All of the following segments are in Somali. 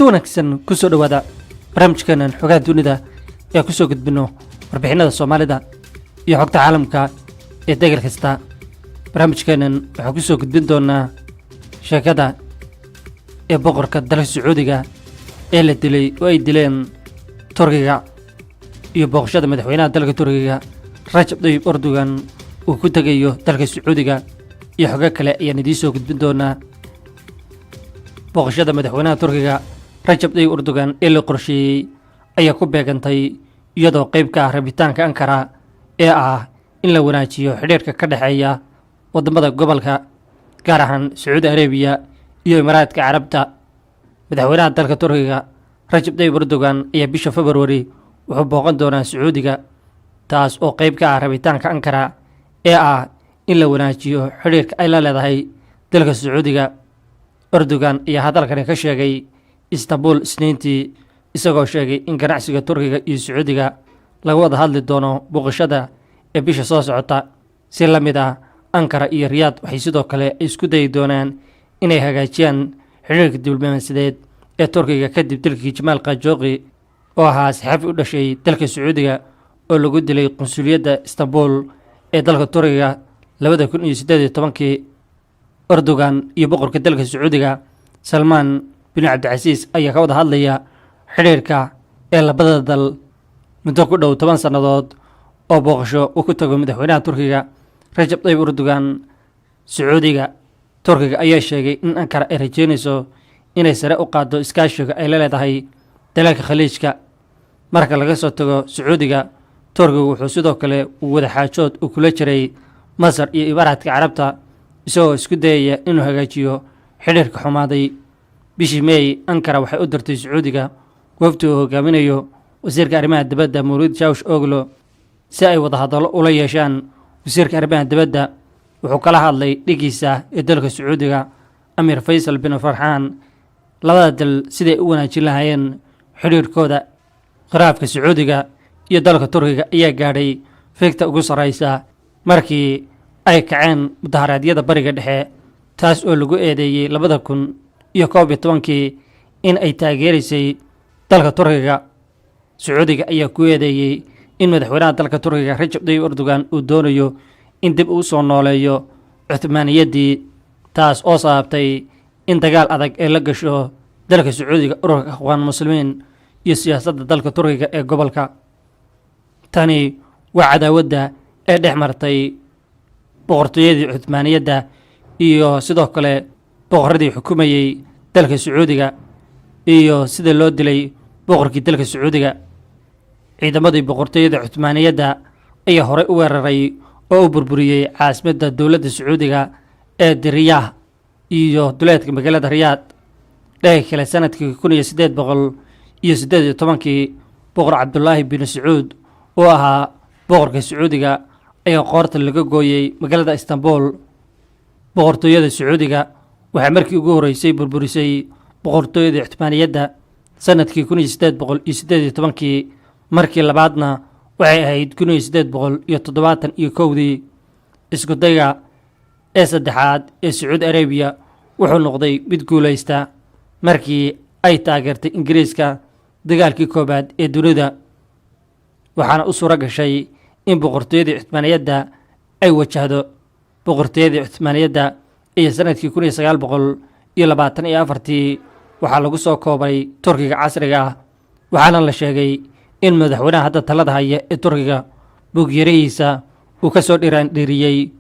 kulanti wanaagsan ku soo dhawaada barnaamijkeenan xogaha dunida ee ku soo gudbino warbixinada Soomaalida iyo xogta caalamka ee degal kasta. barnaamijkeenan waxaan ku soo gudbin doonaa sheekada ee boqorka dalka Sacuudiga ee la dilay oo ay dileen Turkiga iyo booqashada madaxweynaha dalka Turkiga Rajab Tayyip Erdogan uu ku tagayo dalka Sacuudiga iyo xogo kale ayaan idiin soo gudbin doonaa. booqashada madaxweynaha Turkiga Rajab Tayyip Erdogan ee la qorsheeyay ayaa ku beegantay iyadoo qayb ka ah rabitaanka Ankara ee ah in la wanaajiyo xiriirka ka dhexeeya wadamada gobolka gaar ahaan Sacuudi Arabiya iyo Imaaraadka Carabta. madaxweynaha dalka Turkiga Rajab Tayyip Erdogan ayaa bisha February wuxuu booqan doonaa Sacuudiga, taas oo qayb ka ah rabitaanka Ankara ee ah in la wanaajiyo xiriirka ay la leedahay dalka Sacuudiga. Erdogan ayaa hadalkan ka sheegay Istanbul Isniintii, isagoo sheegay in ganacsiga Turkiga iyo Sacuudiga laga wada hadli doono booqashada ee bisha soo socota. si la mid ah, Ankara iyo Riyadh waxay sidoo kale isku dayi doonaan inay hagaajiyaan xiriirka diblomaasiyadeed ee Turkiga kadib dilkii Jamal Khashoggi oo ahaa saxaafi u dhashay dalka Sacuudiga oo lagu dilay qunsuliyadda Istanbul ee dalka Turkiga 2018. Erdogan iyo boqorka dalka Sacuudiga Salman bin Cabdilcasiis ayaa ka wada hadlaya xiriirka ee labada dal muddo ku dhow 10 sannadood oo booqasho uu ku tago madaxweynaha Turkiga Rajab Tayyip Erdogan Sacuudiga. Turkiga ayaa sheegay in Ankara ay rajeynayso inay sare u qaaddo iskaashiga ay la leedahay dalalka Khaliijka. marka laga soo tago Sacuudiga, Turkiga wuxuu sidoo kale wada xaajood u kula jiray Masar iyo Imaaraadka Carabta, isagoo isku dayaya inuu hagaajiyo xiriirka xumaaday. bishii May, Ankara waxay u dirtay Sacuudiga wafdi uu hogaaminayo wasiirka arrimaha dibadda Mawlud Cavusoglu si ay wada hadallo ula yeeshaan. wasiirka arrimaha dibadda wuxuu kala hadlay dhigiisa ee dalka Sacuudiga Amir Faysal bin Farhan labada dal siday u wanaajin lahaayeen xiriirkooda. khilaafka Sacuudiga iyo dalka Turkiga ayaa gaadhay fiigta ugu sareysa markii ay kaceen mudaharaadyada bariga dhexe, taas oo lagu eedeeyay 2011 in ay taageerisay dalka Turkiga. Sacuudiga ayaa ku eedeeyay in madaxweynaha dalka Turkiga Rajab Tayyip Erdogan uu doonayo in dib uu soo nooleeyo Cuthmaaniyaddii, taas oo sababtay in dagaal adag ay la gasho dalka Sacuudiga ururka Ikhwaan Muslimiin iyo siyaasadda dalka Turkiga ee gobolka. tani waa cadaawadda ee dhex martay boqortooyadii Cuthmaaniyadda iyo sidoo kale boqorradii xukumayay dalka Sacuudiga iyo sida loo dilay boqorkii dalka Sacuudiga. ciidamadii boqortooyada Cuthmaaniyadda ayaa horey u weeraray oo u burburiyay caasimadda dowladda Sacuudiga ee Riyadh iyo duleedka magaalada Riyadh. dhanka kale, sanadkii 1818 boqor Cabdullaahi bin Sacuud oo ahaa boqorka Sacuudiga ayaa qoorta laga gooyay magaalada Istanbul. boqortooyada Sacuudiga waxay markii ugu horeysay burburisay boqortooyada Cuthmaaniyadda sanadkii 1818, markii labaadna waxay ahayd 1871. isku dayga ee saddexaad ee Sacuudi Arabiya wuxuu noqday mid guuleysta markii ay taageertay Ingiriiska dagaalkii koobaad ee dunida, waxaana u suura gashay in boqortooyadii Cuthmaaniyadda ay wajahdo boqortooyadii Cuthmaaniyadda iyo sanadkii 1924 waxaa lagu soo koobay Turkiga casriga ah, waxaana la sheegay in madaxweynaha hadda talada haya ee Turkiga buug-yarihiisa uu ka soo dhiraandhiriyey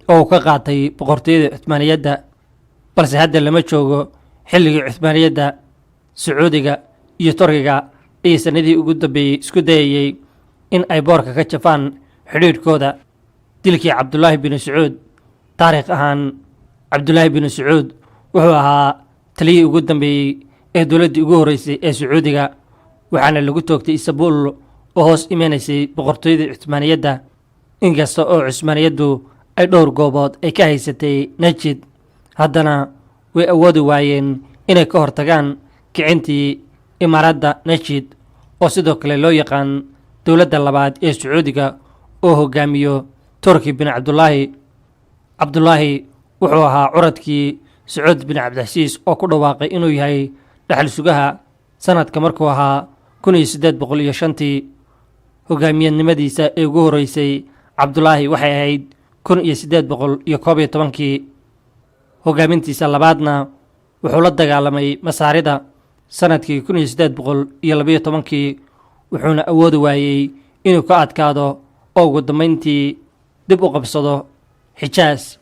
oo uu ka qaatay boqortooyadii Cuthmaaniyadda, balse hadda lama joogo xilligii Cuthmaaniyadda. Sacuudiga iyo Turkiga ayaa sanadii ugu dambeeyay isku dayayay in ay boorka ka jafaan xidhiidhkooda. dilkii Cabdullaahi bin Sacuud. taariikh ahaan, Cabdullaahi bin Sacuud wuxuu ahaa taliyii ugu dambeeyay ee dowladdii ugu horeysay ee Sacuudiga, waxaana lagu toogtay Istanbul oo hoos imanaysay boqortooyadii Cuthmaaniyadda. inkasta oo Cuthmaaniyaddu ay dhowr goobood ay ka haysatay Najd, haddana way awoodi waayeen inay ka hortagaan kicintii Imaaradda Najd oo sidoo kale loo yaqaan dowladda labaad ee Sacuudiga oo hogaamiyo Turki bin Cabdullaahi. wuxuu ahaa curadkii Sacuud bin Cabdilcasiis oo ku dhawaaqay inuu yahay dhaxal sugaha sanadka markuu ahaa 1805 hogaamiyenimadiisa ee ugu horeysay cabdulaahi waxay ahayd 1811 hogaamintiisa labaadna wuxuu la dagaalamay masaarida sanadkii 1812 wuxuuna awoodi waayey inuu ka adkaado oo ugu dambeyntii dib u qabsado xijaas.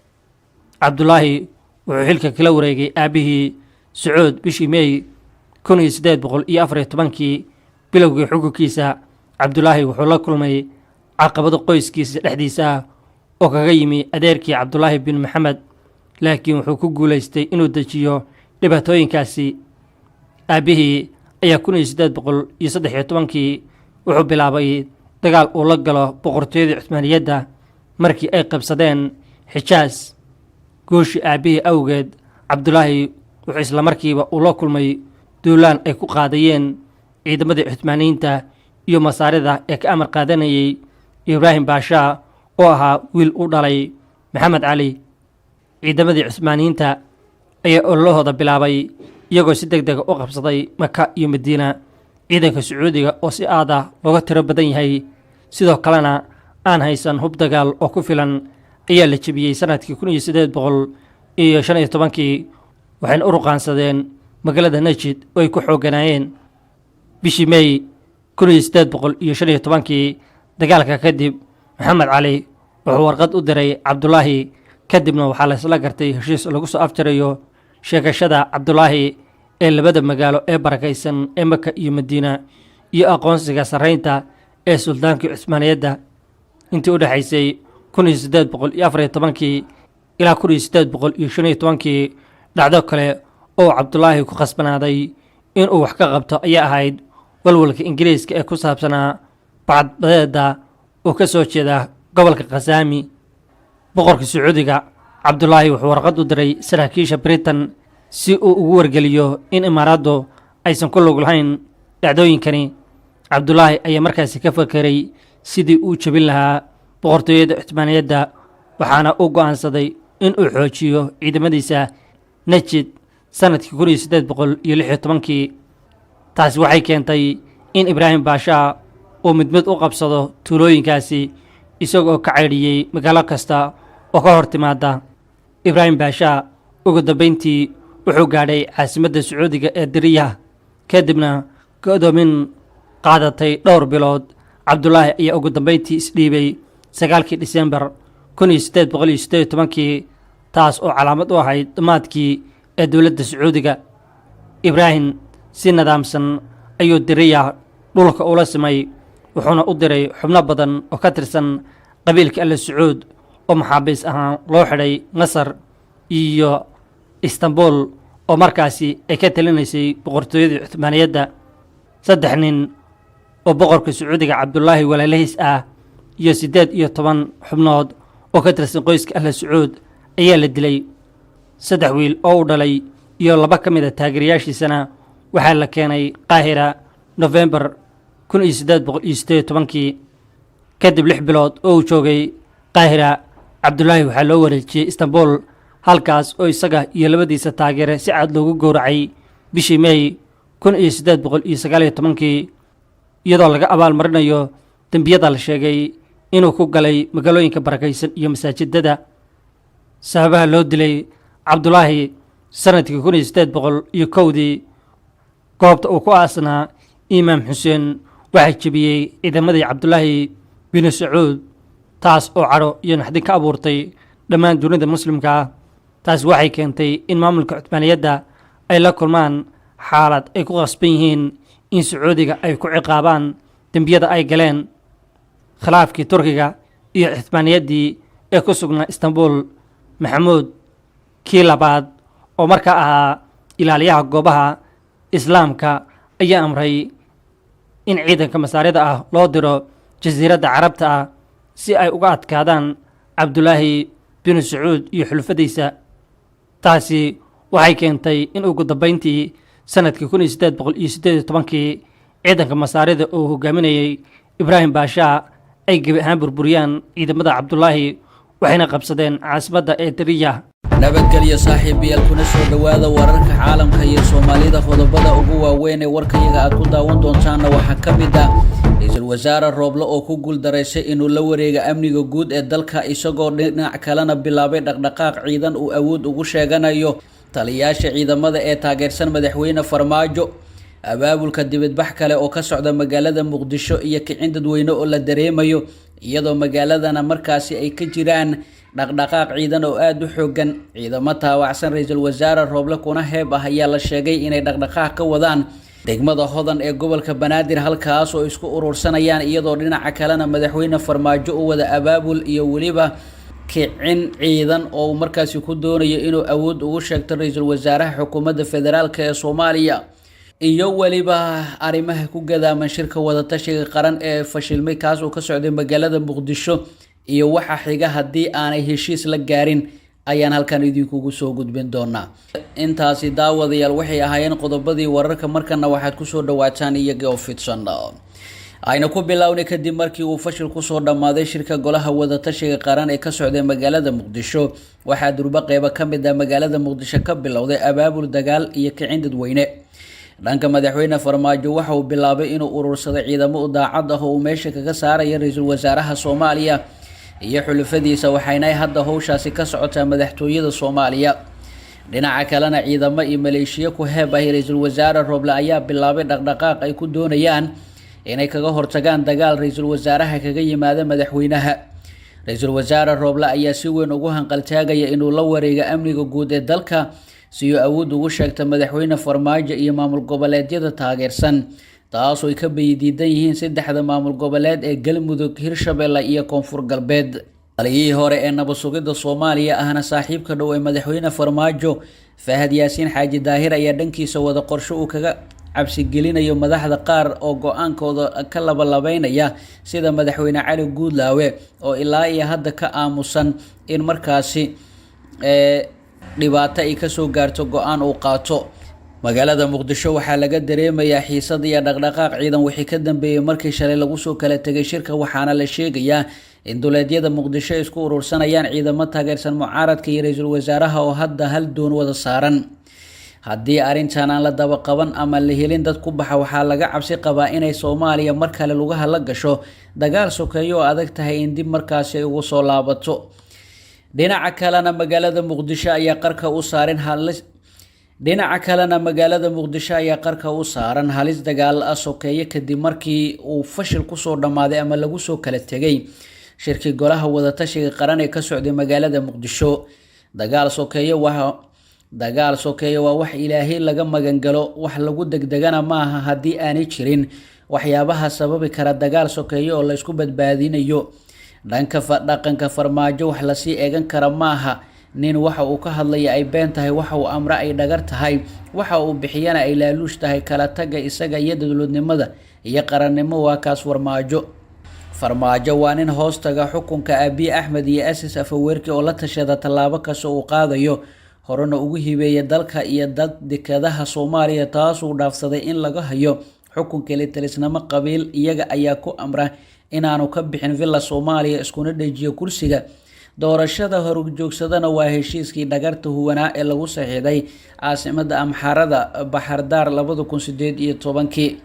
cabdulaahi wuxuu xilka kala wareegay aabihii sacuud bishii May 1814 bilowgii xukunkiisa. cabdulaahi wuxuu la kulmay caqabado qoyskiisa dhexdiisa oo kaga yimi adeerkii cabdulaahi bin maxamed, laakiin wuxuu ku guulaystay inuu dejiyo dhibaatooyinkaasi. aabihii ayaa 1813 wuxuu bilaabay dagaal uu la galo boqortooyada Cuthmaaniyadda markii ay qabsadeen xijaas. gooshii aabihii awgeed cabdulaahi wuxuu isla markiiba ula kulmay duulaan ay ku qaadayeen ciidamadii Cuthmaaniyiinta iyo masaarida ee ka amar qaadanayay Ibraahim Baasha oo ahaa wiil u dhalay Maxamed Cali. ciidamadii Cuthmaaniyiinta ayaa ololahooda bilaabay iyagoo si degdeg u qabsaday Maka iyo Madiina. ciidanka Sacuudiga oo si aad ah looga tiro badan yahay sidoo kalena aan haysan hub dagaal oo ku filan ayaa la jebiyey sanadkii 1815 waxayna u ruqaansadeen magaalada Najd oo ay ku xooganaayeen. bishii May 1815 dagaalka kadib Maxamed Cali wuxuu warqad u diray cabdulaahi, kadibna waxaa la isla gartay heshiis lagu soo afjarayo sheegashada cabdulaahi ee labada magaalo ee barakaysan ee Maka iyo Madiina iyo aqoonsiga sarreynta ee sultaankii Cuthmaaniyadda. intii u dhaxaysay 1814 ilaa 1815 dhacdo kale oo cabdulaahi ku khasbanaaday inuu wax ka qabto ayaa ahayd walwalka Ingiriiska ee ku saabsanaa bacadbadeeda oo ka soo jeeda gobolka Qasaami. boqorka Sacuudiga cabdulaahi wuxuu warqad u diray saraakiisha Britain si uu ugu wargeliyo in imaaraaddu aysan ku lug lahayn dhacdooyinkani. cabdulaahi ayaa markaasi ka fakeray sidii uu jebin lahaa boqortooyada Cuthmaaniyadda, waxaana uu go'aansaday in uu xoojiyo ciidamadiisa Najd sanadkii 1816. taasi waxay keentay in Ibraahim Baasha uu mid u qabsado tuulooyinkaasi isagoo ka caydhiyey magaalo kasta oo ka hor timaada. Ibraahim Baasha ugu dambeyntii wuxuu gaadhay caasimadda Sacuudiga ee Diriyah, kadibna go'doomin qaadatay dhowr bilood. cabdulaahi ayaa ugu dambeyntii isdhiibay 9 Diseembar 1818 taas oo calaamad u ahayd dhammaadkii ee dowladda Sacuudiga. Ibraahim si nidaamsan ayuu Diriyah dhulka ula simay, wuxuuna u diray xubno badan oo ka tirsan qabiilka Al Sacuud oo maxaabiis ahaan loo xidhay Masar iyo Istanbul oo markaasi ay ka talinaysay boqortooyada Cuthmaaniyadda. 3 nin oo boqorka Sacuudiga cabdulaahi walaalihiis ah iyo 18 xubnood oo ka tirsan qoyska Al Sacuud ayaa la dilay. 3 wiil oo u dhalay iyo 2 ka mid ah taageerayaashiisana waxaa la keenay Qaahira November 1818. kadib 6 bilood oo uu joogay Qaahira, cabdulaahi waxaa loo wareejiyey Istanbul, halkaas oo isaga iyo labadiisa taageere si cad loogu gowracay bishii May 1819 iyadoo laga abaalmarinayo dembiyada la sheegay inuu ku galay magaalooyinka barakaysan iyo masaajidada. sababaha loo dilay cabdulaahi sanadkii 1801 goobta uu ku aasnaa Imaam Xuseen waxaa jebiyey ciidamadii cabdulaahi bin Sacuud, taas oo cadho iyo naxdin ka abuurtay dhammaan dunida muslimka ah. taas waxay keentay in maamulka Cuthmaaniyadda ay la kulmaan xaalad ay ku qasban yihiin in Sacuudiga ay ku ciqaabaan dembiyada ay galeen. khilaafkii Turkiga iyo Cuthmaaniyaddii ee ku sugnaa Istanbul, Maxamuud kii labaad oo markaa ahaa ilaaliyaha goobaha islaamka ayaa amray in ciidanka masaarida ah loo diro jasiiradda carabta ah si ay uga adkaadaan cabdulaahi bin Sacuud iyo xulfadiisa. taasi waxay keentay in ugu dambeyntii sanadkii 1818 ciidanka masaarida oo hogaaminayay Ibraahim Baasha ay gebi ahaan burburiyaan ciidamada cabdulaahi waxayna qabsadeen caasimadda ee Diriyah. nabadgelyo saaxiibayaal kuna soo dhawaada wararka caalamka iyo Soomaalida qodobada ugu waaweyn ee warkayaga aad ku daawan doontaan waxa kamid ah ra'iisul wasaare Roble oo ku guul dareysay inuu la wareego amniga guud ee dalka isagoo dhinac kalena bilaabay dhaqdhaqaaq ciidan uu awood ugu sheeganayo taliyaasha ciidamada ee taageersan madaxweyne Farmaajo abaabulka dibadbax kale oo ka socda magaalada Muqdisho iyo kicin dadweyne oo la dareemayo iyadoo magaaladana markaasi ay ka jiraan dhaqdhaqaaq ciidan oo aad u xoogan ciidamo taawacsan ra'iisul wasaare Roble kuna heeb ah ayaa la sheegay inay dhaqdhaqaaq ka wadaan degmada Hodan ee gobolka Banaadir halkaas oo isku urursanayaan iyadoo dhinaca kalena madaxweyne Farmaajo uu wada abaabul iyo waliba kicin ciidan oo markaasi ku doonayo inuu awood ugu sheegto ra'iisul wasaaraha xukuumadda federaalka ee Soomaaliya iyo waliba arrimaha ku gadaaman shirka wada tashiga qaran ee fashilmay kaas oo ka socday magaalada Muqdisho iyo waxa xiga hadii aanay heshiis la gaarin ayaan halkan idinku soo gudbin doonaa intaasi daawadayaal waxay ahaayeen qodobadii wararka markana waxaad ku soo dhawaataan iyaga oo fidsan ayna ku bilownay kadib markii uu fashil ku soo dhamaaday shirka golaha wada tashiga qaran ee ka socday magaalada Muqdisho waxa durba qayb ka mid ah magaalada Muqdisho ka bilowday abaabul dagaal iyo kicin dadweyne dhanka madaxweyne Farmaajo waxa uu bilaabay inuu urursado ciidamo u daacad ah oo meesha kaga saaraya ra'iisul wasaaraha Soomaaliya iyo xulufadiisa waxayna hadda hawshaasi ka socotaa madaxtooyada Soomaaliya dhinaca kalena ciidamo iyo maleeshiya ku heebay ra'iisul wasaare Roble ayaa bilaabay dhaqdhaqaaq ay ku doonayaan inay kaga hortagaan dagaal ra'iisul wasaaraha kaga yimaada madaxweynaha ra'iisul wasaare Roble ayaa si weyn ugu hanqaltaagaya inuu la wareego amniga guud ee dalka si uu awood ugu sheegto madaxweyne Farmaajo iyo maamul goboleedyada taageersan taas oo ay ka diidan yihiin saddexda maamul goboleed ee Galmudug Hirshabelle iyo Koonfur Galbeed taliyihii hore ee nabad sugidda Soomaaliya ahna saaxiibka dhow ee madaxweyne Farmaajo Fahad Yaasiin Xaaji Daahir ayaa dhankiisa wada qorshe uu kaga cabsi gelinayo madaxda qaar oo go'aankooda ka labaynaya sida madaxweyne Cali Guudlaawe oo ilaa iyo hadda ka aamusan in markaasi dhibaato ay ka soo gaarto go'aan uu qaato magaalada Muqdisho waxaa laga dareemayaa xiisad iyo dhaqdhaqaaq ciidan wixii ka dambeeyay markii shalay lagu soo kala tagay shirka waxaana la sheegayaa in dowladyada Muqdisho isku urursanayaan ciidamo taageersan mucaaradka iyo ra'iisul wasaaraha oo hadda hal doon wada saaran haddii arrintan aan la daba qaban ama la helin dad ku baxa waxaa laga cabsi qabaa inay Soomaaliya mar kale lugaha la gasho dagaal sokeeyo oo adag tahay in dib markaasi ugu soo laabato dhinaca kalena magaalada Muqdisho ayaa qarka u saaran halis dagaal sokeeye kadib markii uu fashil ku soo dhamaaday ama lagu soo kala tagay shirkii golaha wada tashiga qaran ee ka socday magaalada Muqdisho dagaal sokeeye waa wax Ilaahay laga magan galo wax lagu degdegana maaha hadii aanay jirin waxyaabaha sababi kara dagaal sokeeye oo la isku badbaadinayo dhaqanka Farmaajo wax la sii eegan kara maaha nin waxa uu ka hadlaya ay been tahay waxa uu amra ay dhagar tahay waxa uu bixiyana ay laaluush tahay kala taga isaga iyo dawladnimada iyo qarannimo waa kaas Farmaajo waa nin hoostaga xukunka Abiy Ahmed iyo Asis Afwerki oo la tashada talaabo kaso uu qaadayo horena ugu hibeeyay dalka iyo dadkadaha Soomaaliya taas uu dhaafsaday in laga hayo xukunka talisnimo qabiil iyaga ayaa ku amra inaanu ka bixin villa Soomaaliya iskuna dhajiyo kursiga doorashada horjoogsadana waa heshiiskii dhagarta huwanaa ee lagu saxiixday caasimadda Amxaarada Baxardaar 2018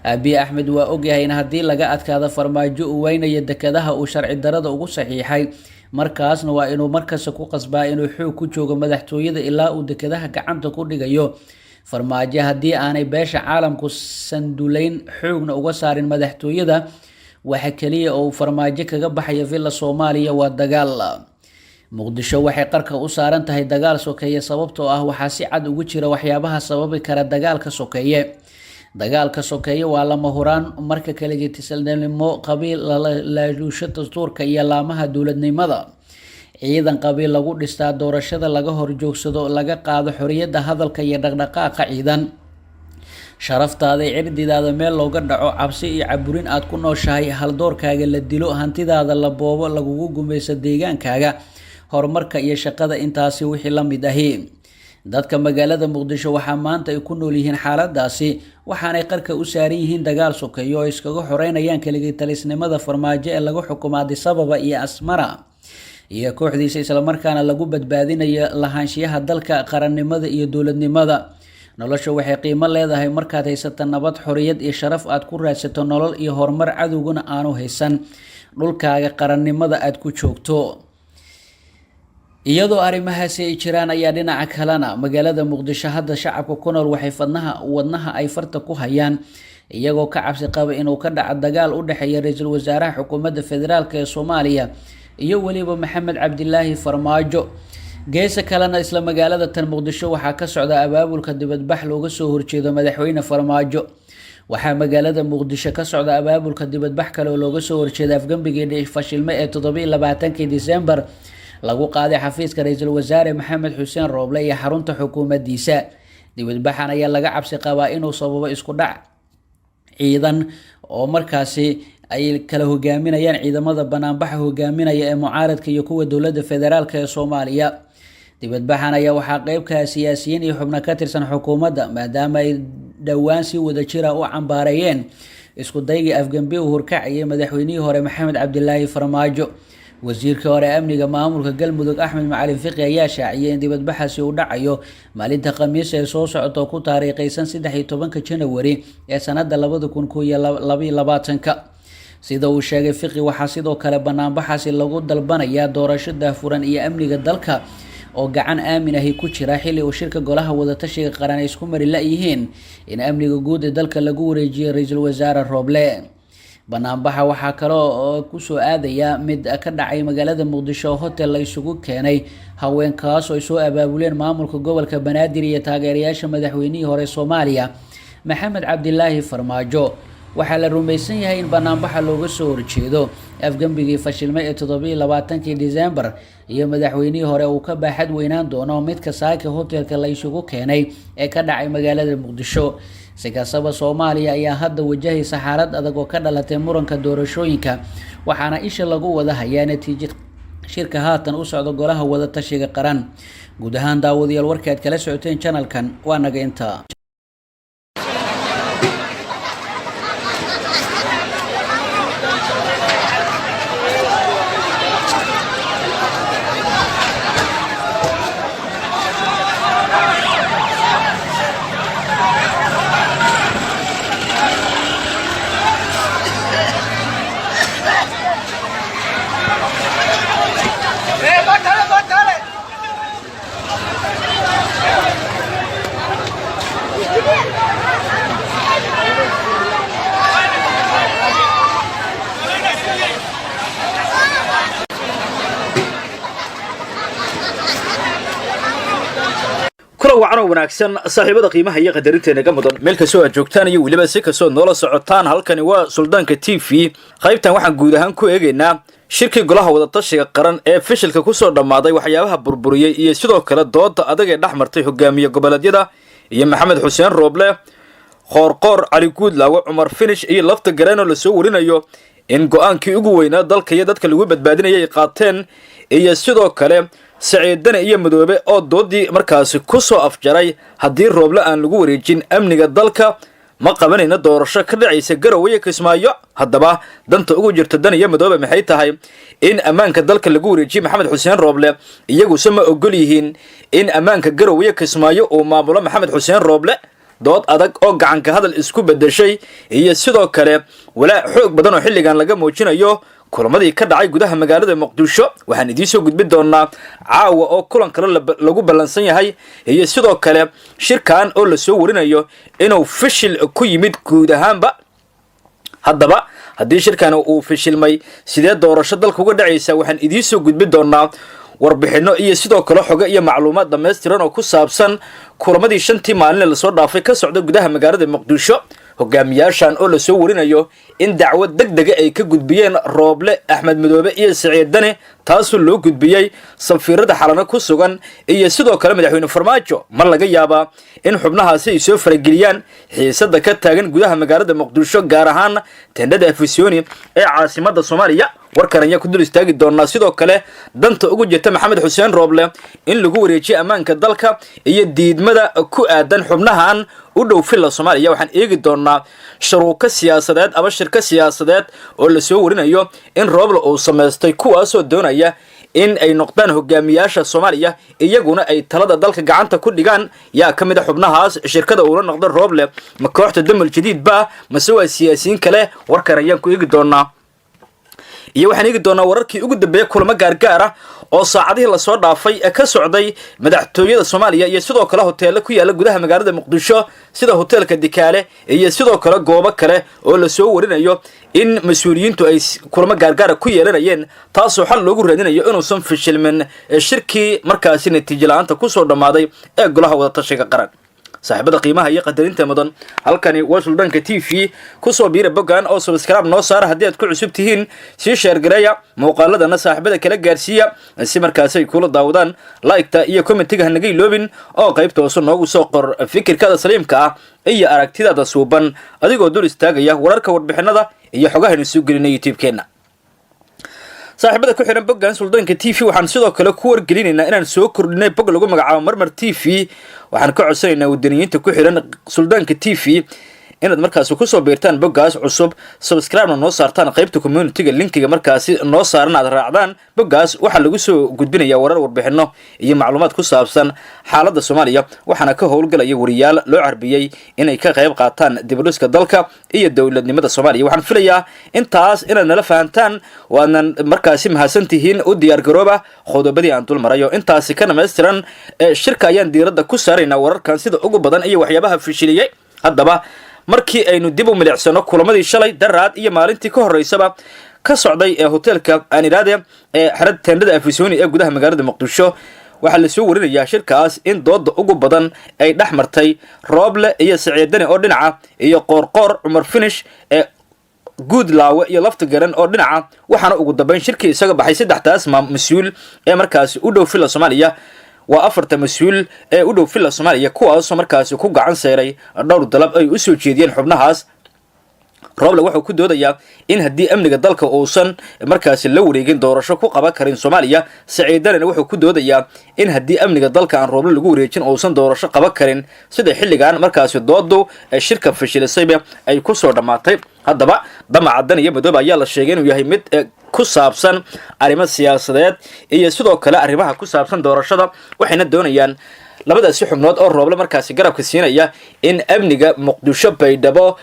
Abiy Ahmed waa ogyahay in hadii laga adkaado Farmaajo uu weynayo dekadaha uu sharci darada ugu saxiixay markaasna waa inuu markaas ku qasbaa inuu xoog ku joogo madaxtooyada ilaa uu dekadaha gacanta ku dhigayo Farmaajo hadii aanay beesha caalamku sanduleyn xoogna uga saarin madaxtooyada waxa kaliya oo Farmaajo kaga baxaya villa Soomaaliya waa dagaal Muqdisho waxay qarka u saaran tahay dagaal sokeeye sababtoo ah waxa si cad ugu jira waxyaabaha sababi kara dagaalka sokeeye waa lama huraan marka kale jitisalnimo qabiil laaluusha dastuurka iyo laamaha dawladnimada ciidan qabiil lagu dhistaa doorashada laga horjoogsado laga qaado xoriyada hadalka iyo dhaqdhaqaaqa ciidan sharaftaada cirdidaada meel looga dhaco cabsi iyo caburin aad ku nooshahay hal doorkaaga la dilo hantidaada la boobo lagugu gumeyso deegaankaaga horumarka iyo shaqada intaasi wixii la mid ahi dadka magaalada Muqdisho waxa maanta ay ku nool yihiin xaaladaasi waxaanay qarka u saaran yihiin dagaal sokeeyo oo iskaga xoreynayaan kaliya talisnimada Farmaajo ee lagu xukumo Addis Ababa iyo Asmara iyo kooxdiisa islamarkaana lagu badbaadinayo lahaanshiyaha dalka, qarannimada iyo dowladnimada. nolosha waxay qiimo leedahay markaad haysato nabad, xorriyad iyo sharaf aad ku raadsato nolol iyo horumar, cadowguna aanu haysan dhulkaaga qarannimada aad ku joogto. iyadoo arrimahaasi ay jiraan ayaa dhinaca kalena magaalada Muqdisho hadda shacabka ku nool waxay wadnaha ay farta ku hayaan iyagoo ka cabsi qaba inuu ka dhaco dagaal u dhexeeya ra'iisul wasaaraha xukuumadda federaalk ee Soomaaliya iyo waliba Maxamed Cabdilaahi Farmaajo. geesa kalena isla magaalada tan Muqdisho waxaa ka socda abaabulka dibadbax looga soo horjeedo madaxweyne Farmaajo. waxaa magaalada Muqdisho ka socda abaabulka dibadbax kale oo looga soo horjeedo afgambigii fashilmay ee 27 December lagu qaaday xafiiska ra'iisul wasaare Maxamed Xuseen Rooble iyo xarunta xukuumaddiisa. dibadbaxan ayaa laga cabsi qabaa inuu sababo isku dhac ciidan oo markaasi ay kala hogaaminayaan ciidamada banaanbaxa hogaaminaya ee mucaaradka iyo kuwa dowladda federaalk ee Soomaaliya. dibadbaxan ayaa waxaa qayb ka siyaasiyiin iyo xubno ka tirsan xukuumadda maadaama ay dhowaan si wada jira u cambaareeyeen isku daygii afgambi uu horkacayay madaxweynihii hore Maxamed Cabdilaahi Farmaajo. wasiirka hore amniga maamulka Galmudug Axmed Macalin Fiqi ayaa shaaciyay in dibadbaxaasi uu dhacayo maalinta Khamiis ee soo socota ku taariikhaysan 13 January ee sanada 2022. sida uu sheegay Fiqi waxaa sidoo kale banaanbaxaasi lagu dalbanayaa doorasho daahfuran iyo amniga dalka oo gacan aamin ah ku jira xilli uu shirka golaha wadatashiga qaran isku mari la yihiin in amniga guud ee dalka lagu wareejiyo ra'iisul wasaare Rooble. banaanbaxa waxaa kale oo ku soo aadaya mid ka dhacay magaalada Muqdisho hotel la isugu keenay haweenkaas oo soo abaabuleen maamulka gobolka Banaadir iyo taageerayaasha madaxweynihii hore Soomaaliya Maxamed Cabdilaahi Farmaajo. waxaa la rumaysan yahay in banaanbaxa looga soo horjeedo afgambigii fashilmay ee 27 December iyo madaxweynihii hore uu ka baaxad weynaan doono midka saaka hotelka la isugu keenay ee ka dhacay magaalada Muqdisho. si kastaba Soomaaliya ayaa hadda wajahaysa xaalad adag oo ka dhalatay muranka doorashooyinka, waxaana isha lagu wada hayaa natiijada shirka haatan u socda golaha wadatashiga qaran. guud ahaan daawadayaal warkaad kala socoteen channelkan waa naga inta. kula wacan oo wanaagsan saaxiibada qiimaha iyo qadarinteena ga mudan meel kastoo aad joogtaan iyo waliba si kastoo noola socotaan. halkani waa Suldaanka TV. qaybtan waxaan guud ahaan ku eegaynaa shirkii golaha wadatashiga qaran ee fashilka ku soo dhamaaday, waxyaabaha burburiyay iyo sidoo kale dooda adag ee dhaxmartay hogaamiye goboleedyada iyo Maxamed Xuseen Rooble, Qoorqoor, Cali Guudlaawe, Cumar Finish iyo lafta Gareeno la soo warinayo in go'aankii ugu weynaa dalka iyo dadka lagu badbaadinayay ay qaateen, iyo sidoo kale Saciid Dane iyo Madoobe oo doodii markaasi ku soo afjaray haddii Rooble aan lagu wareejin amniga dalka ma qabanayna doorasho ka dhacaysa Garowe iyo Kismaayo. haddaba danta ugu jirta Dane iyo Madoobe maxay tahay in ammaanka dalka lagu wareejiyo Maxamed Xuseen Rooble? iyagu sama ogol yihiin in ammaanka Garowe iyo Kismaayo uu maamulo Maxamed Xuseen Rooble. dood adag oo gacan ka hadal isku bedeshay iyo sidoo kale walaa xoog badan oo xilligan laga muujinayo kulamadii ka dhacay gudaha magaalada Muqdisho. waxaan idin soo gudbin doonaa caawa oo kulan kale lagu balansan yahay iyo sidoo kale shirkan oo la soo warinayo inuu fashil ku yimid guud ahaanba. haddaba haddii shirkan uu fashilmay sidee doorasho dalka uga dhacaysa, waxaan idin soo gudbin doonaa warbixino iyo sidoo kale xogo iyo macluumaad dhameystiran oo ku saabsan kulamadii 5 maalin la soo dhaafay ka socda gudaha magaalada Muqdisho. hogaamiyaashan oo la soo warinayo in dacwad degdeg ay ka gudbiyeen Rooble, Axmed Madoobe iyo Saciid Dane, taasoo loo gudbiyay safiirada xalana ku sugan iyo sidoo kale madaxweyne Farmaajo. ma laga yaabaa in xubnahaasi ay soo farageliyaan xiisada ka taagan gudaha magaalada Muqdisho, gaar ahaan teendhada Afisyooni ee caasimadda Soomaaliya. warkan ayaa ku dul istaagi doonaa sidoo kale danta ugu jirta Maxamed Xuseen Rooble in lagu wareejiyo ammaanka dalka iyo diidmada ku aadan xubnahan u dhow filla Soomaaliya. waxaan eegi doonaa sharuuka siyaasadeed ama shirka siyaasadeed oo la soo warinayo in Rooble uu sameystay kuwaasoo doonaya in ay noqdaan hogaamiyaasha Soomaaliya iyaguna ay talada dalka gacanta ku dhigaan yaa ka mid ah xubnahaas shirkada uu la noqdo Rooble ma kooxda Damal Jadiid ba mase waa siyaasiyiin kale warkan ayaan ku eegi doonaa iyo waxaan eegi doonaa wararkii ugu dambeeyay kulamo gaargaar ah oo saacadihii la soo dhaafay ka socday madaxtooyada Soomaaliya iyo sidoo kale hoteelo ku yaala gudaha magaalada Muqdisho sida hoteelka Dikaale iyo sidoo kale goobo kale oo la soo warinayo in mas'uuliyiintu ay kulamo gaargaar ku yeelanayeen taasoo xal loogu raadinayo inuusan fashilmin shirkii markaasi natiijo la'aanta ku soo dhamaaday ee golaha wada tashiga qaran saaxiibada qiimaha iyo qadarinta mudan halkani waa Suldaanka TV ku soo biira bogan oo subscribe noo saar haddii aad ku cusub tihiin si share gareeya muuqaaladana saaxiibada kala gaarsiiya si markaas ay kula daawadaan like-ta iyo comment-ga naga iloobin oo qaybta hoose noogu soo qor fikirkada saliimka ah iyo aragtidaada suuban adigoo dul istaagaya wararka warbixinada iyo xogaha aynu soo gelinay YouTube-keena saaxiibada ku xiran bogan Suldaanka TV waxaan sidoo kale ku wargelinaynaa inaan soo kordhinay bog lagu magacaabo Marmar TV waxaan ka codsanaynaa wadaniyiinta ku xiran Suldaanka TV inaad markaas ku soo beertaan bogaas cusub subscribe noo saartaan qaybta community-ga linkiga markaas noo saaran aad raacdaan bogaas waxa lagu soo gudbinayaa warar warbixino iyo macluumaad ku saabsan xaaladda Soomaaliya waxaana ka howlgalaya wariyaal loo carbiyay inay ka qayb qaataan dib u dhiska dalka iyo dawladnimada Soomaaliya waxaan filayaa intaas inaad nala fahantaan waana markaas mahadsantihiin u diyaar garooba qodobadii aan dul marayo intaas ka dhameystiran shirka ayaan diiradda ku saaraynaa wararkan sida ugu badan iyo waxyaabaha fashiliyay haddaba markii aynu dib u milicsano kulamadii shalay daraad iyo maalintii ka horeysaba ka socday ee hoteelka Aaniraade ee xarad teendada Afisoni ee gudaha magaalada Muqdisho waxa la soo warinayaa shirkaas in dooda ugu badan ay dhaxmartay Rooble iyo Saciidane oo dhinaca iyo Qoorqoor Umar Finish ee Goodlaw iyo Laftigaran oo dhinaca waxaana ugu dambeyn shirkii isaga baxay saddexdaas mas'uul ee markaas u dhow fila Soomaaliya waa afarta mas'uul ee u dhow fila Soomaaliya kuwaas oo markaas ku gacan seeray dhowr dalab ay u soo jeediyeen xubnahaas Rooble wuxuu ku doodayaa in haddii amniga dalka uusan markaas la wareegin doorasho ku qaban karin Soomaaliya Saciidane wuxuu ku doodayaa in haddii amniga dalka aan Rooble lagu wareejin uusan doorasho qaban karin sida xilligan markaas doodu shirka fashilisayba ay ku soo dhamaatay haddaba damacadan iyo madoob ayaa la sheegay inuu yahay mid ku saabsan arrimo siyaasadeed iyo sidoo kale arrimaha ku saabsan doorashada waxayna doonayaan labadaasi xubnood oo Rooble markaas garabka siinaya in amniga Muqdisho Baydhabo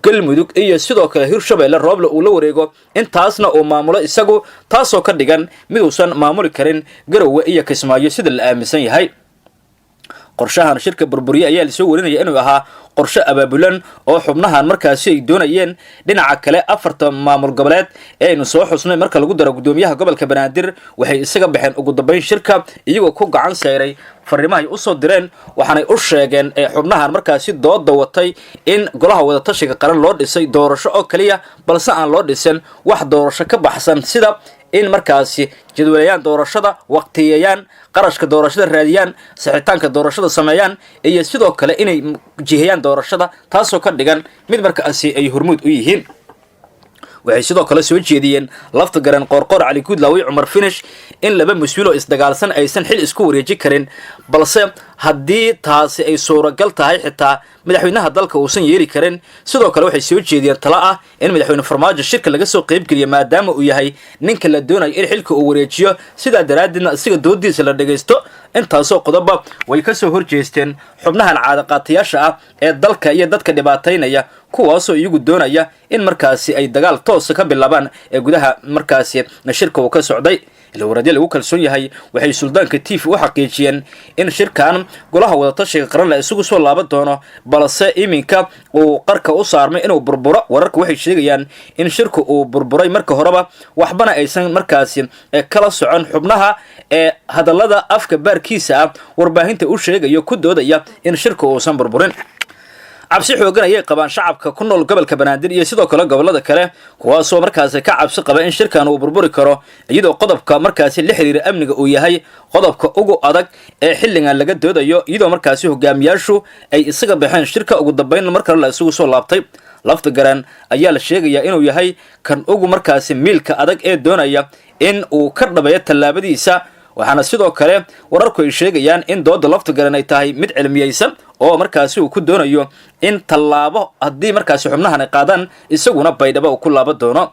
Galmudug iyo sidoo kale Hirshabeelle Rooble uu la wareego intaasna uu maamulo isagu taasoo ka dhigan mid uusan maamuli karin Garowe iyo Kismaayo sida la aaminsan yahay qorshahan shirka burburiye ayaa la soo warinaya inuu ahaa qorshe abaabulan oo xubnahan markaas ay doonayeen dhinaca kale afarta maamul goboleed ee aynu soo xusnay marka lagu daro gudoomiyaha gobolka Banaadir waxay isaga baxeen ugu dambeyn shirka iyagoo ku gacan seeray fariimaha ay u soo direen waxaanay u sheegeen xubnahan markaas dooda watay in golaha wada tashiga qaran loo dhisay doorasho oo kaliya balse aan loo dhisan wax doorasho ka baxsan sida in markaasi jadwalayaan doorashada waqtiyeeyaan qarashka doorashada raadiyaan saxitaanka doorashada sameeyaan iyo sidoo kale inay jihayaan doorashada taasoo ka dhigan mid markaasi ay hormuud u yihiin waxay sidoo kale soo jeediyeen Laftigaran Qoorqoor Cali Goodlaw Umar Finish in laba mas'uul oo isdagaalsan aysan xil isku wareeji karin balse haddii taasi ay suuragal tahay xitaa madaxweynaha dalka uusan yeeri karin sidoo kale waxay soo jeediyeen talo ah in madaxweyne Farmaajo shirka laga soo qayb geliyo maadaama uu yahay ninka la doonayo in xilka uu wareejiyo sida daraadina asiga doodiisa la dhageysto intaasoo qodoba way ka soo horjeesteen xubnahan caada qaatayaasha ah ee dalka iyo dadka dhibaateynaya kuwaasoo iyagu doonaya in markaasi ay dagaal toos ka bilaabaan ee gudaha markaasi shirka uu ka socday ilowradii lagu kalsoon yahay waxay Suldaanka TV u xaqiijiyeen in shirkan golaha wada tashiga qaran la isugu soo laaban doono balse iminka uu qarka u saarmay inuu burburo wararka waxay sheegayaan in shirku uu burburay marka horeba waxbana aysan markaasi kala socon xubnaha ee hadallada afka baarkiisa ah warbaahinta u sheegayo ku doodaya in shirku uusan burburin cabsi xoogan ayay qabaan shacabka ku nool gobolka Banaadir iyo sidoo kale gobolada kale kuwaasoo markaas ka cabsi qaba in shirkan uu burburi karo iyadoo qodobka markaas la xiriira amniga uu yahay qodobka ugu adag ee xilligan laga doodayo iyadoo markaas hogaamiyaashu ay isaga baxeen shirka ugu dambeyn marka la isugu soo laabtay Laftigaran ayaa la sheegayaa inuu yahay kan ugu markaas miilka adag ee doonaya in uu ka dhabeeyo tallaabadiisa waxaana sidoo kale wararku ay sheegayaan in dooda Laftigaran ay tahay mid cilmiyeysan oo markaas uu ku doonayo in tallaabo haddii markaas xubnahan ay qaadaan isaguna Baydhabo ku laaban doono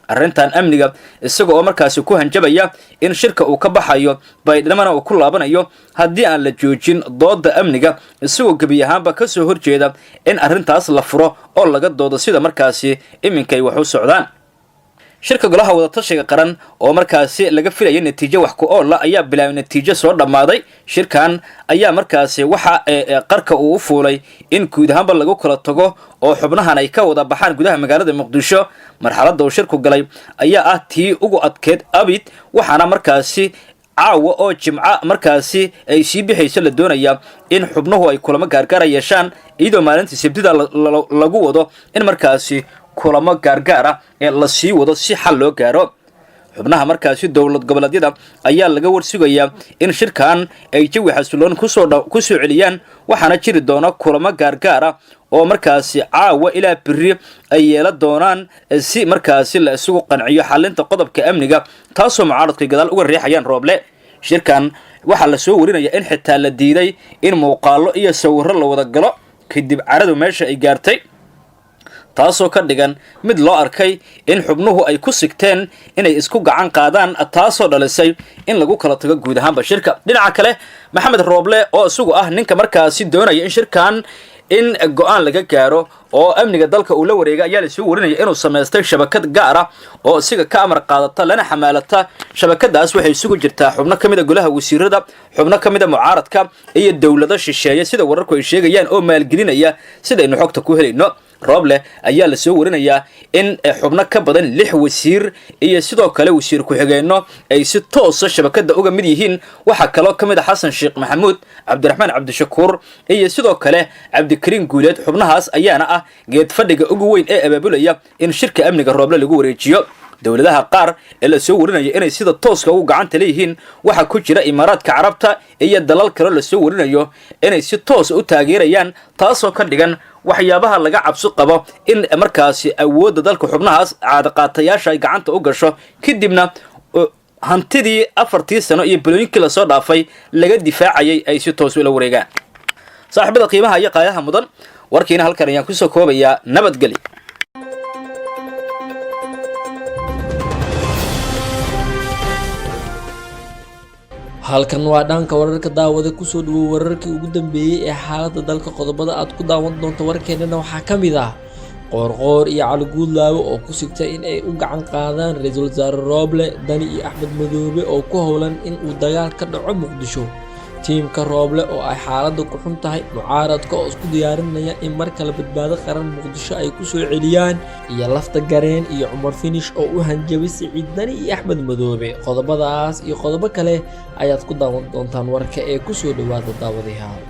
arrintan amniga isaga oo markaasi ku hanjabaya in shirka uu ka baxayo baydhamana uu ku laabanayo haddii aan la joojin dooda amniga isagoo gebi ahaanba ka soo horjeeda in arrintaas la furo oo laga doodo sida markaasi iminkay wax u socdaan. shirka golaha wadatashiga qaran oo markaasi laga filayay natiijo wax ku ool ah ayaa bilaabay natiijo soo dhammaaday. shirkan ayaa markaasi waxa qarka uu u fuulay in guud ahaanba lagu kala tago oo xubnahan ay ka wada baxaan gudaha magaalada muqdisho. marxaladda uu shirku galay ayaa ah tii ugu adkeyd abid, waxaana markaasi caawa oo jimca markaasi ay sii bixayso la doonaya in xubnuhu ay kulamo gaargaara yeeshaan iyadoo maalintii sabtida lagu wado in markaasi kulamo gaargaara ee la sii wado si xal loo gaaro. xubnaha markaasi dowlad goboleedyada ayaa laga warsugayaa in shirkan ay jawi xasiloon ku soo celiyaan, waxaana jiri doona kulamo gaargaara oo markaasi caawa ilaa biri ay yeelan doonaan si markaasi la isugu qanciyo xalinta qodobka amniga, taasoo mucaaradku gadaal uga riixayaan Rooble. shirkan waxaa la soo warinaya in xitaa la diiday in muuqaalo iyo sawirro la wada galo kadib caradu meesha ay gaartay, taasoo ka dhigan mid loo arkay in xubnuhu ay ku sigteen inay isku gacan qaadaan, taasoo dhalisay in lagu kala tago guud ahaanba shirka. dhinaca kale Maxamed Rooble oo isagu ah ninka markaasi doonaya in shirkan in go'aan laga gaaro oo amniga dalka uu la wareega ayaa la soo warinaya inuu sameystay shabakad gaar ah oo isiga ka amar qaadata lana xamaalata. shabakadaas waxay isugu jirtaa xubno ka mid ah golaha wasiirada, xubno ka mid ah mucaaradka iyo dowlado shisheeye sida wararku ay sheegayaan oo maalgelinaya sidaynu xogta ku helayno. Rooble ayaa la soo warinayaa in xubno ka badan 6 wasiir iyo sidoo kale wasiir ku-xigeenno ay si toos ah shabakada uga mid yihiin. waxa kale oo ka mid ah Xasan Sheekh Maxamuud, Cabdiraxmaan Cabdishakuur iyo sidoo kale Cabdikariin Guuleed. xubnahaas ayaana ah geed fadhiga ugu weyn ee abaabulaya in shirka amniga Rooble lagu wareejiyo. dowladaha qaar ee la soo warinaya inay sida tooska ugu gacanta leeyihiin waxa ku jira Imaaraadka Carabta iyo dalal kale la soo warinayo inay si toos u taageerayaan, taasoo ka dhigan waxyaabaha laga cabsi qabo in markaasi awoodda dalka xubnahaas caadaqaatayaasha ay gacanta u gasho kadibna hantidii 4 sano iyo bilooyinkii la soo dhaafay laga difaacayay ay si toos ula wareegaan. saaxiibada qiimaha iyo qaayaha mudan, warkiina halkan ayaan ku soo koobayaa. nabadgelyo. halkan waa dhanka wararka daawada kusoo dhawow wararkii ugu dambeeyay ee xaaladda dalka. qodobada aad ku daawan doonto warkeennana waxaa ka mid ah qoorqoor iyo Cali Guudlaawe oo ku sigtay in ay u gacan qaadaan Ra'iisul Wasaare Rooble, Dani iyo Axmed Madoobe oo ku howlan in uu dagaal ka dhaco Muqdisho. tiimka Rooble oo ay xaaladda ku xun tahay, mucaaradka oo isku diyaarinaya in mar kale badbaado qaran Muqdisho ay ku soo celiyaan, iyo Lafta Gareen iyo Cumar Finish oo u hanjabay Siciid Dani iyo Axmed Madoobe. qodobadaas iyo qodobo kale ayaad ku daawan doontaan warka ee ku soo dhawaada daawadayaal.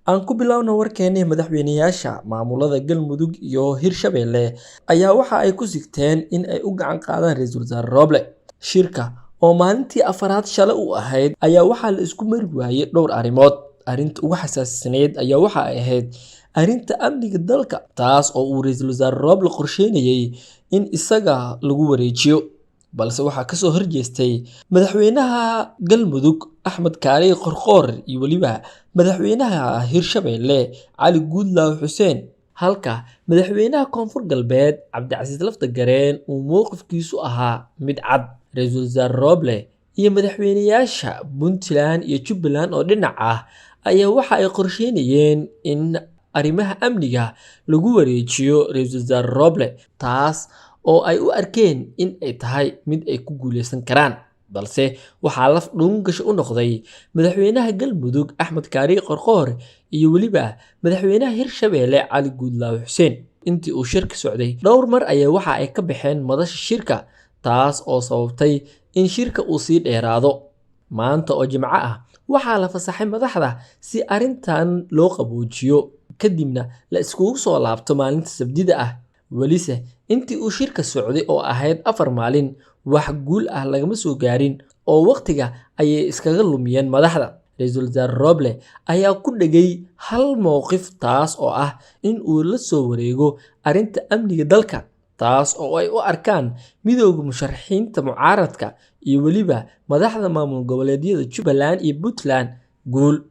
aan ku bilowna warkeena. madaxweynayaasha maamulada Galmudug iyo Hirshabelle ayaa waxa ay ku sigteen in ay u gacan qaadaan Ra'iisul Wasaare Rooble. shirka oo maalintii afaraad shalay u ahayd ayaa waxaa la isku mari waayay dhowr arrimood. arrinta ugu xasaasineed ayaa waxa ay ahayd arrinta amniga dalka, taas oo uu Ra'iisul Wasaare Rooble qorsheynayay in isaga lagu wareejiyo, balse waxaa kasoo horjeestay madaxweynaha Galmudug Axmed Kaari Qorqoor iyo waliba madaxweynaha Hirshabelle Cali Guudlaawe Xuseen, halka madaxweynaha Koonfur Galbeed Cabdicasiis Lafta Gareen uu mowqifkiisu ahaa mid cad. Ra'iisul Wasaare Rooble iyo madaxweynayaasha Puntland iyo Jubbaland oo dhinac ah ayaa waxa ay qorsheynayeen in arrimaha amniga lagu wareejiyo Ra'iisul Wasaare Rooble, taas oo ay u arkeen in ay tahay mid ay ku guuleysan karaan, balse waxaa laf dhungasho u noqday madaxweynaha Galmudug Axmed Kaari Qorqoor iyo waliba madaxweynaha Hirshabelle Cali Guudlaawe Xuseen. intii uu shirka socday dhowr mar ayaa waxa ay ka baxeen madasha shirka, taas oo sababtay in shirka uu sii dheeraado. maanta oo Jimco ah waxaa la fasaxay madaxda si arrintan loo qaboojiyo, kadibna la iskugu soo laabto maalinta Sabtida ah. welise intii uu shirka socday oo ahayd 4 maalin wax guul ah lagama soo gaarin oo waqtiga ayay iskaga lumiyeen madaxda. Ra'iisul Wasaare Rooble ayaa ku dhagay hal mowqif, taas oo ah in uu la soo wareego arrinta amniga dalka, taas oo ay u arkaan midowga musharaxiinta mucaaradka iyo waliba madaxda maamul goboleedyada Jubbaland iyo Puntland guul.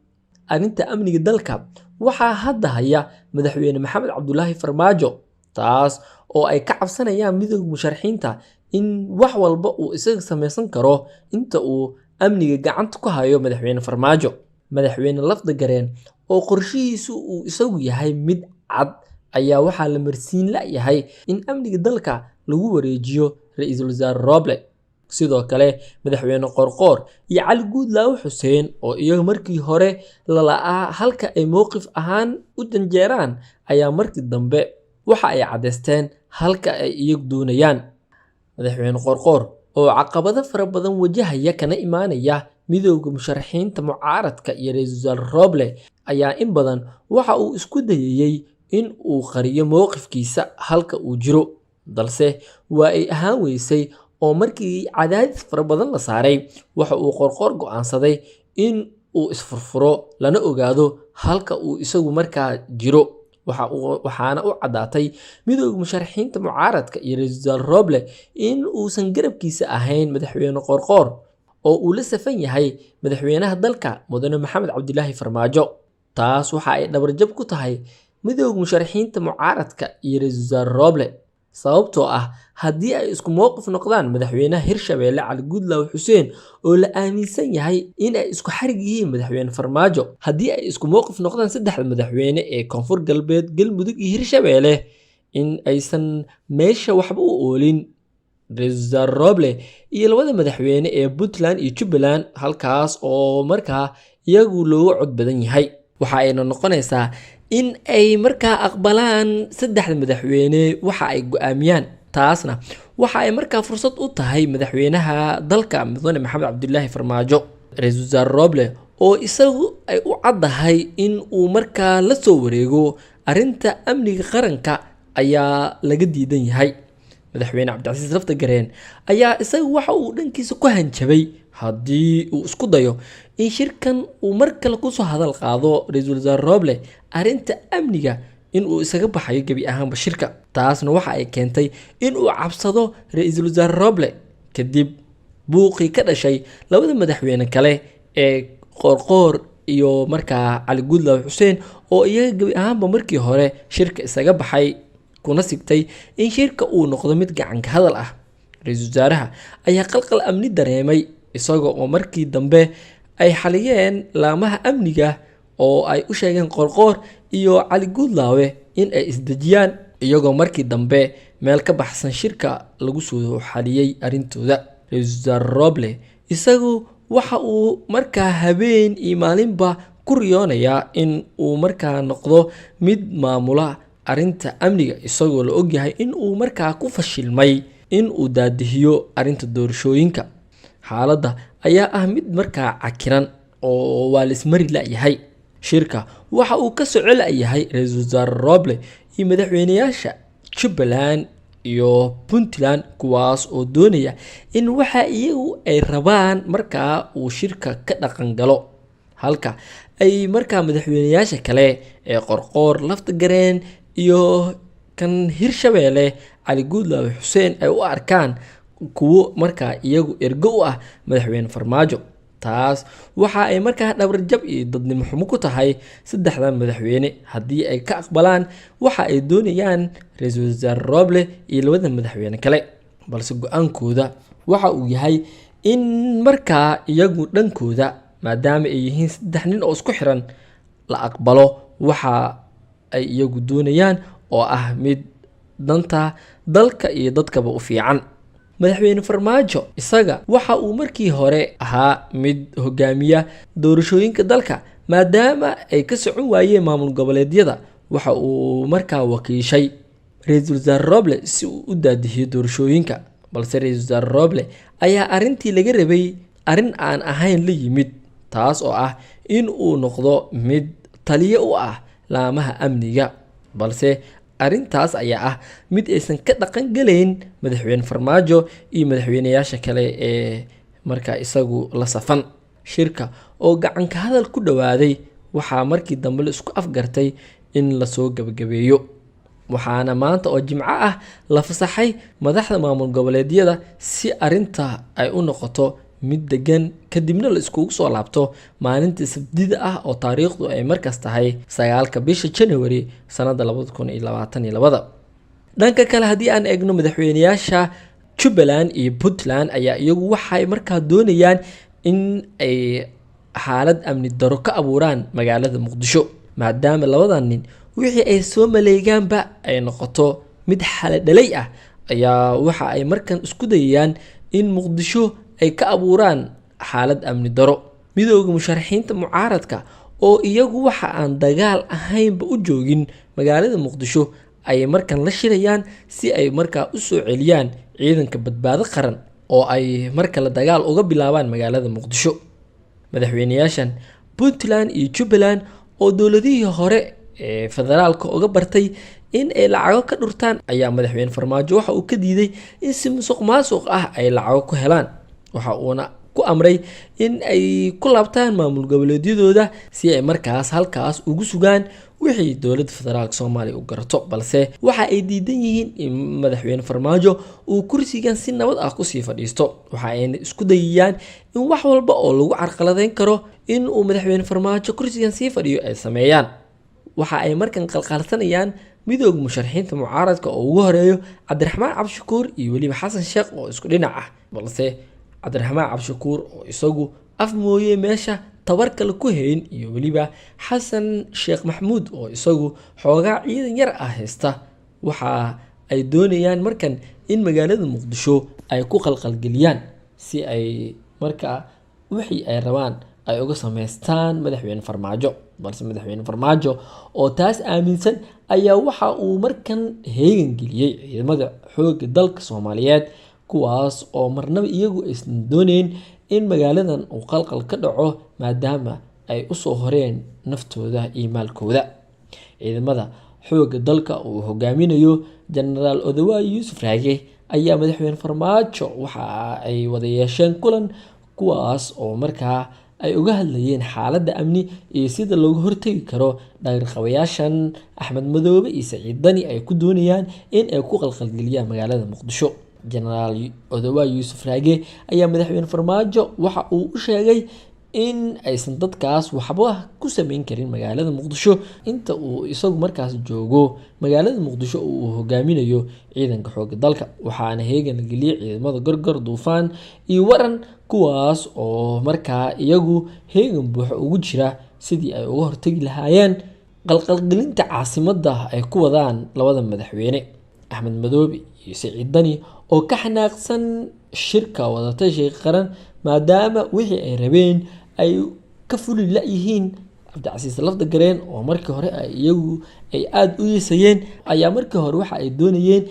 arrinta amniga dalka waxaa hadda haya madaxweyne maxamed cabdulaahi farmaajo, taas oo ay ka cabsanayaan midowga musharaxiinta in wax walba uu isaga samaysan karo inta uu amniga gacanta ku hayo madaxweyne farmaajo. Madaxweyne Laftagareen oo qorshihiisu uu isagu yahay mid cad ayaa waxaa la marsiin la'yahay in amniga dalka lagu wareejiyo ra'iisul wasaare Roble. Sidoo kale madaxweyne Qorqoor iyo Cali Guudlaawe Xuseen oo iyaga markii hore lala'aa halka ay mowqif ahaan u janjeeraan ayaa markii dambe waxa ay cadeysteen halka ay iyagu doonayaan. Madaxweyne Qorqoor oo caqabado fara badan wajahaya kana imaanaya midowga musharaxiinta mucaaradka iyo ra'iisul wasaare Roble ayaa in badan waxa uu isku dayayay in uu qariyo mowqifkiisa halka uu jiro, balse waa ay ahaan weysay oo markii cadaadis fara badan la saaray waxa uu Qorqoor go'aansaday in uu isfurfuro lana ogaado halka uu isagu markaa jiro. waxaana u cadaatay midowga musharaxiinta mucaaradka iyo ra'iisul wasaare Roble in uusan garabkiisa ahayn madaxweyne Qorqoor oo uu la safan yahay madaxweynaha dalka mudane maxamed cabdilaahi farmaajo. taas waxa ay dhabarjab ku tahay midowga musharaxiinta mucaaradka iyo ra'iisul wasaare Roble, sababtoo ah haddii ay isku mowqif noqdaan madaxweynaha Hirshabelle Cali Guudlaawe Xuseen oo la aaminsan yahay in ay isku xarig yihiin madaxweyne farmaajo, haddii ay isku mowqif noqdaan saddexda madaxweyne ee koonfur galbeed, galmudug iyo Hirshabelle, in aysan meesha waxba u oolin ra'iisul wasaare Roble iyo labada madaxweyne ee Puntland iyo Jubbaland, halkaas oo markaa iyagu looga cod badan yahay. waxa ayna noqonaysaa in ay markaa aqbalaan saddexda madaxweyne waxa ay go'aamiyaan. taasna waxa ay markaa fursad u tahay madaxweynaha dalka mudane maxamed cabdilaahi farmaajo. ra'iisul wasaare Roble oo isagu ay u caddahay in uu markaa la soo wareego arrinta amniga qaranka ayaa laga diidan yahay. madaxweyne Cabdicasiis Laftagareen ayaa isagu waxa uu dhankiisa ku hanjabay haddii uu isku dayo in shirkan uu mar kale kusoo hadal qaado ra'iisul wasaare Roble arrinta amniga in uu isaga baxayo gebi ahaanba shirka. taasna waxa ay keentay in uu cabsado ra'iisul wasaare Roble kadib buuqii ka dhashay labada madaxweyne kale ee Qorqoor iyo markaa Cali Guudlaawe Xuseen oo iyaga gebi ahaanba markii hore shirka isaga baxay, kuna sigtay in shirka uu noqdo mid gacan ka hadal ah. ra'iisul wasaaraha ayaa qalqal amni dareemay isagoo oo markii dambe ay xaliyeen laamaha amniga oo ay u sheegeen Qorqoor iyo Cali Guudlaawe in ay isdejiyaan, iyagoo markii dambe meel ka baxsan shirka lagu soo xaliyay arrintooda. ra'iisul wasaare Roble isagu waxa uu markaa habeen iyo maalinba ku riyoonayaa in uu markaa noqdo mid maamula arrinta amniga, isagoo la ogyahay in uu markaa ku fashilmay in uu daadihiyo arrinta doorashooyinka. xaaladda ayaa ah mid markaa cakiran oo waa la ismari la'yahay. shirka waxa uu ka soco la'yahay ra'iisul wasaare Roble iyo madaxweynayaasha Jubbaland iyo Puntland, kuwaas oo doonaya in waxa iyagu ay rabaan markaa uu shirka ka dhaqan galo, halka ay markaa madaxweynayaasha kale ee Qorqoor, Laftagareen iyo kan Hirshabelle Cali Guudlaawe Xuseen ay u arkaan kuwo markaa iyagu ergo u ah madaxweyne farmaajo. taas waxa ay markaa dhabarjab iyo dadnimo xumo ku tahay saddexda madaxweyne haddii ay ka aqbalaan waxa ay doonayaan ra'iisul wasaare Roble iyo labada madaxweyne kale, balse go'aankooda waxa uu yahay in markaa iyagu dhankooda maadaama ay yihiin saddex nin oo isku xiran la aqbalo waxa ay iyagu doonayaan oo ah mid danta dalka iyo dadkaba u fiican. madaxweyne farmaajo isaga waxa uu markii hore ahaa mid hogaamiya doorashooyinka dalka, maadaama ay ka socon waayeen maamul goboleedyada waxa uu markaa wakiishay ra'iisul wasaare Roble si uu u daadihiyo doorashooyinka, balse ra'iisul wasaare Roble ayaa arrintii laga rabay arrin aan ahayn la yimid, taas oo ah in uu noqdo mid taliye u ah laamaha amniga, balse arrintaas ayaa ah mid aysan ka dhaqan galayn madaxweyne farmaajo iyo madaxweynayaasha kale ee markaa isagu la safan. shirka oo gacan ka hadal ku dhawaaday waxaa markii dambe la isku afgartay in lasoo gabagabeeyo, waxaana maanta oo Jimco ah la fasaxay madaxda maamul goboleedyada si arrinta ay u noqoto mid degan kadibna la iskugu soo laabto maalintii sabtida ah oo taariikhdu ay markaas tahay 9 bisha January sanada 2022. dhanka kale haddii aan eegno madaxweynayaasha Jubbaland iyo Puntland ayaa iyagu waxay markaa doonayaan in ay xaalad amni daro ka abuuraan magaalada Muqdisho maadaama labadan nin wixii ay soo maleegaanba ay noqoto mid xal dhalay ah ayaa waxa ay markan isku dayayaan in Muqdisho ay ka abuuraan xaalad amni daro. midowga musharaxiinta mucaaradka oo iyagu waxa aan dagaal ahaynba u joogin magaalada Muqdisho ay markan la shirayaan si ay markaa u soo celiyaan ciidanka badbaado qaran oo ay marka la dagaal uga bilaabaan magaalada Muqdisho. madaxweynayaashan Puntland iyo Jubbaland oo dowladihii hore ee federaalka uga bartay in ay lacago ka dhurtaan ayaa madaxweyne Farmaajo waxa uu ka diiday in si musuqmaasuq ah ay lacago ku helaan. waxa uuna ku amray in ay ku laabtaan maamul goboleedyadooda si ay markaas halkaas ugu sugaan wixii dowladda federaalka Soomaaliya u garato, balse waxa ay diidan yihiin in madaxweyne Farmaajo uu kursigan si nabad ah ku sii fadhiisto. waxa ay isku dayayaan in wax walba oo lagu carqaladeyn karo in uu madaxweyne Farmaajo kursigan sii fadhiyo ay sameeyaan. waxa ay markan qalqalsanayaan midowga musharaxiinta mucaaradka oo ugu horeeyo Cabdiraxmaan Cabshakuur iyo waliba Xasan Sheekh oo isku dhinac ah, balse Cabdiraxmaan Cabshakuur oo isagu af mooyee meesha tabar kale ku hayn iyo waliba Xasan Sheekh Maxamuud oo isagu xoogaa ciidan yar ah haysta. waxa ay doonayaan markan in magaalada Muqdisho ay ku qalqalgeliyaan si ay markaa wixii ay rabaan ay uga sameystaan madaxweyne Farmaajo, balse madaxweyne Farmaajo oo taas aaminsan ayaa waxa uu markan heegan geliyay ciidamada xoogga dalka Soomaaliyeed kuwaas oo marnaba iyagu aysan doonayn in magaaladan uu qalqal ka dhaco maadaama ay u soo horeen naftooda iyo maalkooda. ciidamada xoogga dalka uu hogaaminayo Generaal Odawayo Yuusuf Raage ayaa madaxweyne Farmaajo waxa ay wada yeesheen kulan kuwaas oo markaa ay uga hadlayeen xaaladda amni iyo sida looga hortagi karo dhaqaaqayaashan Axmed Madoobe iyo Saciid Dani ay ku doonayaan in ay ku qalqalgeliyaan magaalada Muqdisho. Generaal Odawayo Yuusuf Raage ayaa madaxweyne Farmaajo waxa uu u sheegay in aysan dadkaas waxba ku sameyn karin magaalada Muqdisho inta uu isagu markaas joogo magaalada Muqdisho uu hogaaminayo ciidanka xoogga dalka. waxaana heegan geliyay ciidamada Gorgor, Duufaan iyo Waran kuwaas oo markaa iyagu heegan buuxa ugu jira sidii ay uga hortagi lahaayeen qalqalgelinta caasimadda ay ku wadaan labada madaxweyne Axmed Madoobe iyo Saciid Dani oo ka xanaaqsan shirka wadatashiga qaran maadaama wixii ay rabeen ay ka fuli la yihiin. Cabdicasiis Laftagareen oo markii hore iyagu ay aad u yeesayeen ayaa markii hore waxa ay doonayeen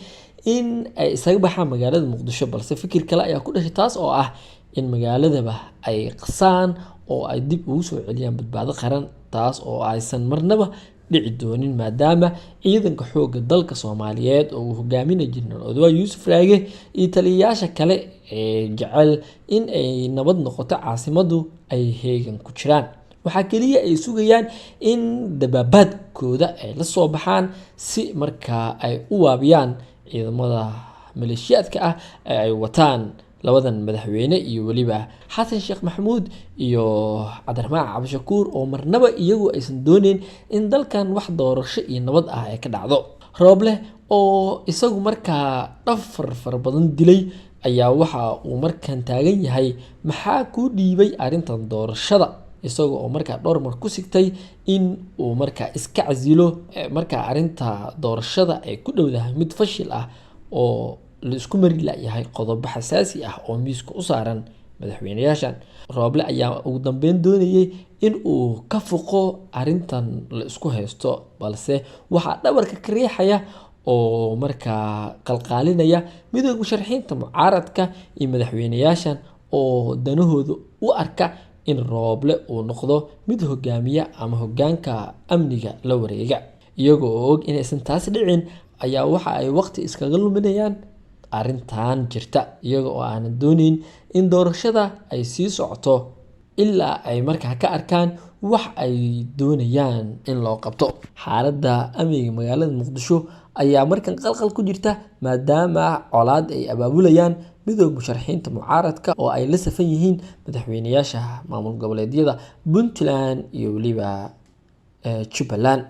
in ay isaga baxaan magaalada Muqdisho, balse fikir kale ayaa ku dhashay taas oo ah in magaaladaba ay qasaan oo ay dib ugu soo celiyaan badbaado qaran, taas oo aysan marnaba dhici doonin maadaama ciidanka xoogga dalka Soomaaliyeed oo uu hogaaminayo Generaal Odawayo Yuusuf Raage iyo taliyayaasha kale ee jecel in ay nabad noqoto caasimadu ay heegan ku jiraan. waxaa kaliya ay sugayaan in dabaabaadkooda ay la soo baxaan si markaa ay u waabiyaan ciidamada maleeshiyaadka ah ee ay wataan labadan madaxweyne iyo waliba Xasan Sheekh Maxamuud iyo Cabdiraxmaan Cabshakuur oo marnaba iyagu aysan doonayn in dalkan wax doorasho iyo nabad ah ay ka dhacdo. Rooble oo isagu markaa dhafar far badan dilay ayaa waxa uu markan taagan yahay maxaa ku dhiibay arintan doorashada, isaga oo markaa dhowr mar ku sigtay in uu markaa iska casilo markaa arinta doorashada ay ku dhowdahay mid fashil ah oo la isku mari laayahay qodobo xasaasi ah oo miiska u saaran madaxweynayaashan. Rooble ayaa ugu dambeyn doonayay in uu ka foqo arintan la isku haysto, balse waxaa dhabarka ka riixaya oo markaa qalqaalinaya midowga musharaxiinta mucaaradka iyo madaxweynayaashan oo danahooda u arka in Rooble uu noqdo mid hogaamiya ama hogaanka amniga la wareega. iyagoo og inaysan taas dhicin ayaa waxa ay waqti iskaga luminayaan arintan jirta, iyaga oo aan doonayn in doorashada ay sii socoto ilaa ay markaa ka arkaan wax ay doonayaan in loo qabto. Xaaladda amniga magaalada Muqdisho ayaa markan qalqal ku jirta maadaama colaad ay abaabulayaan midowga musharaxiinta mucaaradka oo ay la safan yihiin madaxweynayaasha maamul goboleedyada Puntland iyo waliba Jubbaland.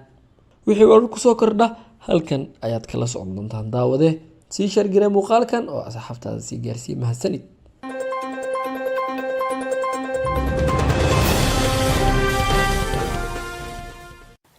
wixii warar ku soo kordha halkan ayaad kala socon doontaan daawade. sii shargire muuqaalkan oo asxaabtaada sii gaarsiiya. mahadsanid.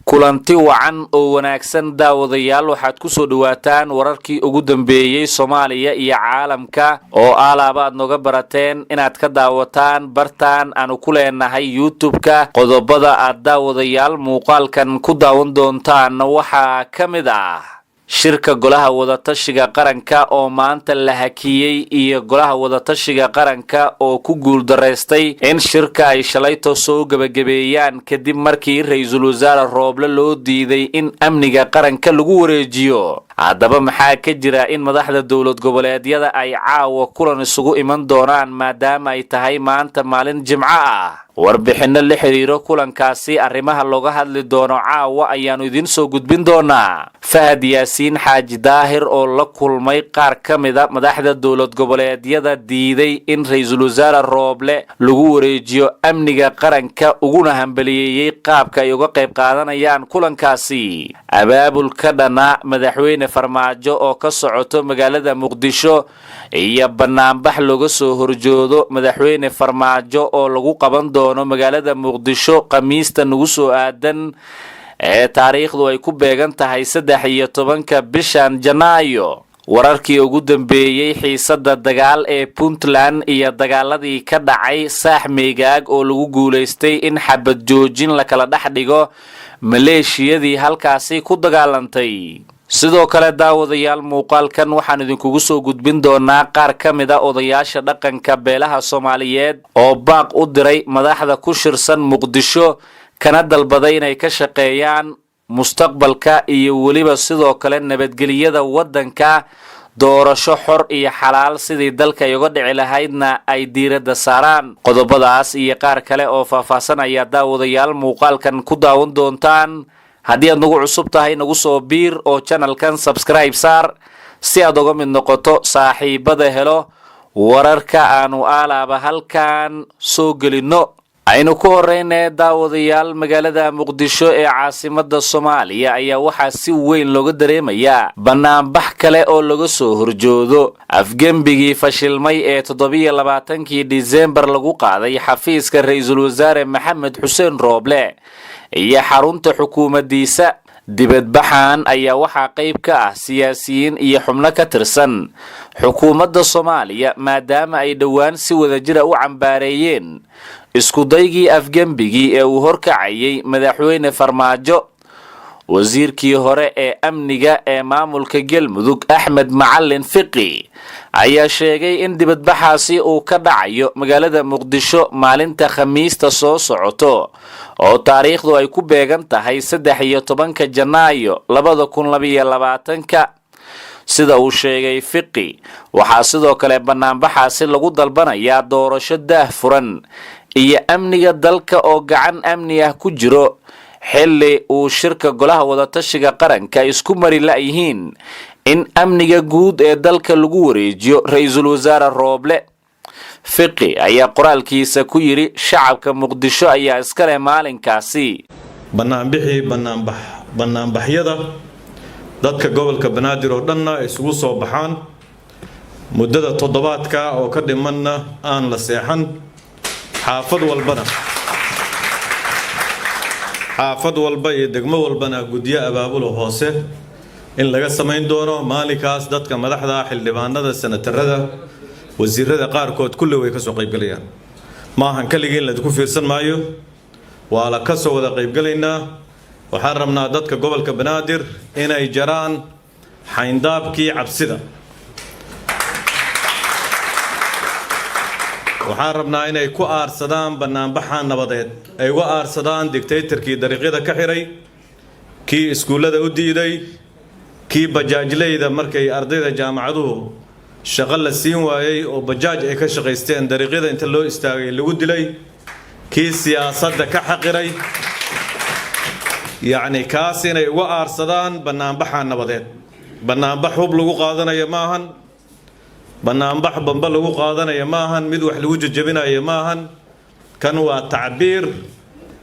kulanti wacan oo wanaagsan daawadayaal waxaad ku soo dhawaataan wararkii ugu dambeeyay Soomaaliya iyo caalamka oo alaaba aad nooga barateen inaad ka daawataan bartaan aanu ku leenahay YouTube-ka. qodobada aad daawadayaal muuqaalkan ku daawan doontaan waxaa ka mid ah shirka golaha wadatashiga qaranka oo maanta la hakiyay iyo golaha wadatashiga qaranka oo ku guuldareystay in shirka ay shalayto soo gabagabeeyaan kadib markii ra'iisul wasaare Rooble loo diiday in amniga qaranka lagu wareejiyo. haddaba maxaa ka jira in madaxda dowlad goboleedyada ay caawa kulan isugu iman doonaan maadaama ay tahay maanta maalin Jimco ah? warbixino la xiriiro kulankaasi arrimaha looga hadli doono caawa ayaanu idin soo gudbin doonaa. Fahad Yaasiin Xaaji Daahir oo la kulmay qaar ka mid ah madaxda dowlad goboleedyada diiday in ra'iisul wasaare Rooble lagu wareejiyo amniga qaranka uguna hambaliyeeyay qaabka ay uga qayb qaadanayaan kulankaasi. abaabulka dhana madaxweyne Farmaajo oo ka socoto magaalada Muqdisho iyo banaanbax looga soo horjoodo madaxweyne Farmaajo oo lagu qaban doono magaalada Muqdisho Khamiista nagu soo aadan ee taariikhdu ay ku beegan tahay 13 bishan Janaayo. wararkii ugu dambeeyay xiisada dagaal ee Puntland iyo dagaaladii ka dhacay Saaxmeegaag oo lagu guuleystay in xabad joojin la kala dhex dhigo maleeshiyadii halkaasi ku dagaalantay. sidoo kale daawadayaal muuqaalkan waxaan idinkugu soo gudbin doonaa qaar ka mid ah odayaasha dhaqanka beelaha Soomaaliyeed oo baaq u diray madaxda ku shirsan Muqdisho kana dalbaday inay ka shaqeeyaan mustaqbalka iyo waliba sidoo kale nabadgelyada wadanka. doorasho xor iyo xalaal sidii dalka ay uga dhici lahaydna ay diiradda saaraan. qodobadaas iyo qaar kale oo faahfaahsan ayaa daawadayaal muuqaalkan ku daawan doontaan. haddii aad nagu cusub tahay nagu soo biir oo channelkan subscribe saar si aad uga mid noqoto saaxiibada helo wararka aanu alaaba halkan soo gelino. aynu ku horeynaa daawadayaal magaalada Muqdisho ee caasimadda Soomaaliya ayaa waxaa si weyn looga dareemayaa banaanbax kale oo laga soo horjoodo afgembigii fashilmay ee 27kii December lagu qaaday xafiiska ra'iisul wasaare Maxamed Xuseen Rooble iyo xarunta xukuumaddiisa. dibadbaxan ayaa waxaa qayb ka ah siyaasiyiin iyo xubno ka tirsan xukuumadda Soomaaliya maadaama ay dhowaan si wadajir u cambaareeyeen isku daygii afgembigii ee uu horkacayay madaxweyne Farmaajo. wasiirkii hore ee amniga ee maamulka Galmudug Axmed Macalin Fiqi ayaa sheegay in dibadbaxaasi uu ka dhacayo magaalada Muqdisho maalinta Khamiista soo socoto oo taariikhdu ay ku beegan tahay 13 Janaayo 2022. sida uu sheegay Fiqi waxaa sidoo kale banaanbaxaasi lagu dalbanayaa doorasho daahfuran iyo amniga dalka oo gacan amni ah ku jiro xilli uu shirka golaha wadatashiga qaranka isku mari la'yihiin in amniga guud ee dalka lagu wareejiyo ra'iisul wasaare Rooble. Fiqi ayaa qoraalkiisa ku yiri shacabka Muqdisho ayaa iska leh maalinkaasi banaanbaxyada dadka gobolka Banaadir oo dhanna isugu soo baxaan muddada toddobaadka oo ka dhimanna aan la seexan. xaafad walba iyo degmo walbana guddiyo abaabulo hoose in laga samayn doono maalinkaas. dadka madaxda xildhibaanada senatarada wasiirada qaarkood kulli way ka soo qayb galayaan. maahan kaligii la ku fiirsan maayo, waa la ka soo wada qayb galaynaa. waxaan rabnaa dadka gobolka Banaadir inay jaraan xayndaabkii cabsida. waxaan rabnaa inay ku aarsadaan banaanbaxa nabadeed, ay uga aarsadaan dictatorkii dariiqyada ka xiray, kii iskuulada u diiday, kii bajaajleyda markay ardayda jaamacaduhu shaqo la siin waayay oo bajaaj ay ka shaqaysteen dariiqyada inta loo istaagay lagu dilay, kii siyaasadda ka xaqiray yacni kaas inay uga aarsadaan bannaanbaxa nabadeed. bannaanbax hub lagu qaadanayo maahan, bannaanbax bamba lagu qaadanayo maahan, mid wax lagu jajabinayo maahan. kan waa tacbiir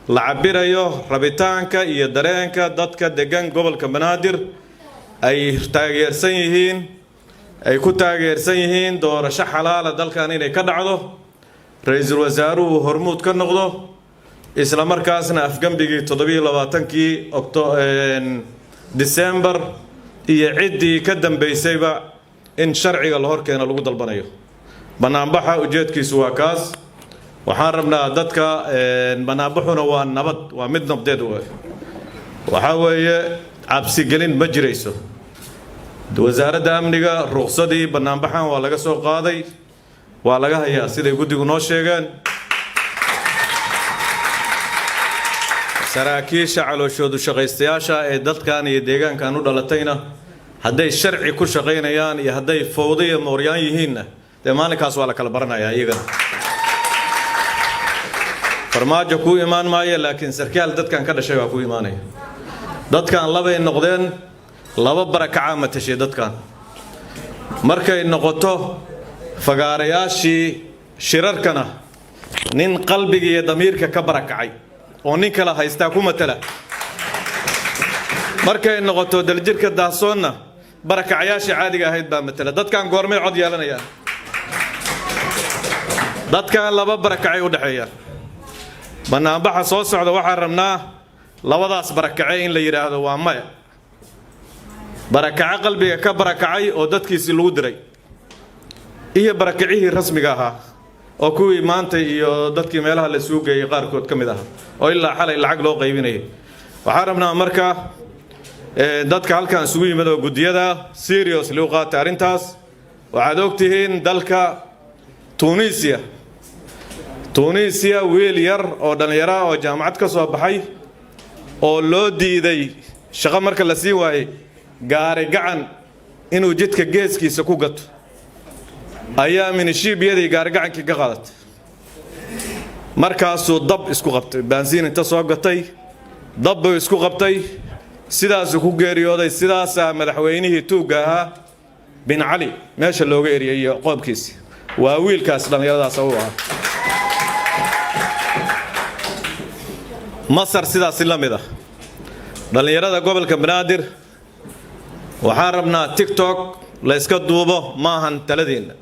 la cabirayo rabitaanka iyo dareenka dadka degan gobolka Banaadir ay taageersan yihiin, ay ku taageersan yihiin doorasho xalaal dalkan inay ka dhacdo, ra'iisul wasaaruhu hormuud ka noqdo, isla markaasna afgambigii 27kii December iyo ciddii ka dambeysayba in sharciga la horkeeno lagu dalbanayo. banaanbaxa ujeedkiisu waa kaas. waxaan rabnaa dadka banaanbaxuna waa nabad, waa mid nabdeed waxa weeye cabsi gelin ma jirayso. wasaaradda amniga ruqsadii banaanbaxan waa laga soo qaaday, waa laga hayaa siday guddigu noo sheegeen. saraakiisha calooshoodu shaqaystayaasha ee dadkan iyo deegaankan u dhalatayna hadday sharci ku shaqaynayaan iyo hadday fowdo iyo mooryaan yihiinna dee maalinkaas waa la kala baranayaa iyagana. farmaajo ku imaan maayo, laakiin sarkaal dadkan ka dhashay waa ku imaanaya. dadkan labay noqdeen, laba barakaca matashay dadkan. markay noqoto fagaarayaashii shirarkana nin qalbiga iyo damiirka ka barakacay oo nin kala haystaa ku matala. markay noqoto daljirka daasoonna barakacayaashii caadiga ahayd baa matala. dadkan goormay cod yeelanayaan? dadkan laba barakacay u dhaxeeyaan. banaanbaxa soo socda waxaan rabnaa labadaas barakace in la yidhaahdo waa maya. barakace qalbiga ka barakacay oo dadkiisii lagu diray, iyo barakacihii rasmiga ahaa oo kuwii maanta iyo dadkii meelaha la suugeeyay qaarkood ka mid ahaa oo ilaa xalay lacag loo qaybinayay. waxaan rabnaa marka dadka halkan isugu yimid oo guddiyada seriously u qaatay arrintaas. waxaad ogtihiin dalka Tunisia wiil yar oo dhalinyaro oo jaamacad ka soo baxay oo loo diiday shaqo marka la sii waayay gaari gacan inuu jidka geeskiisa ku gato ayaa minishiibiyadii gaari gacankii ka qaadatay. markaasuu dab isku qabtay, baansiin inta soo gatay dab buu isku qabtay, sidaasuu ku geeriyooday. sidaasaa madaxweynihii tuugga ahaa bin cali meesha looga eriyay iyo qoobkiisii. waa wiilkaas dhallinyaradaas u ahaa. masar sidaasi la mid ah. dhallinyarada gobolka Banaadir waxaan rabnaa TikTok la iska duubo maahan taladiinna.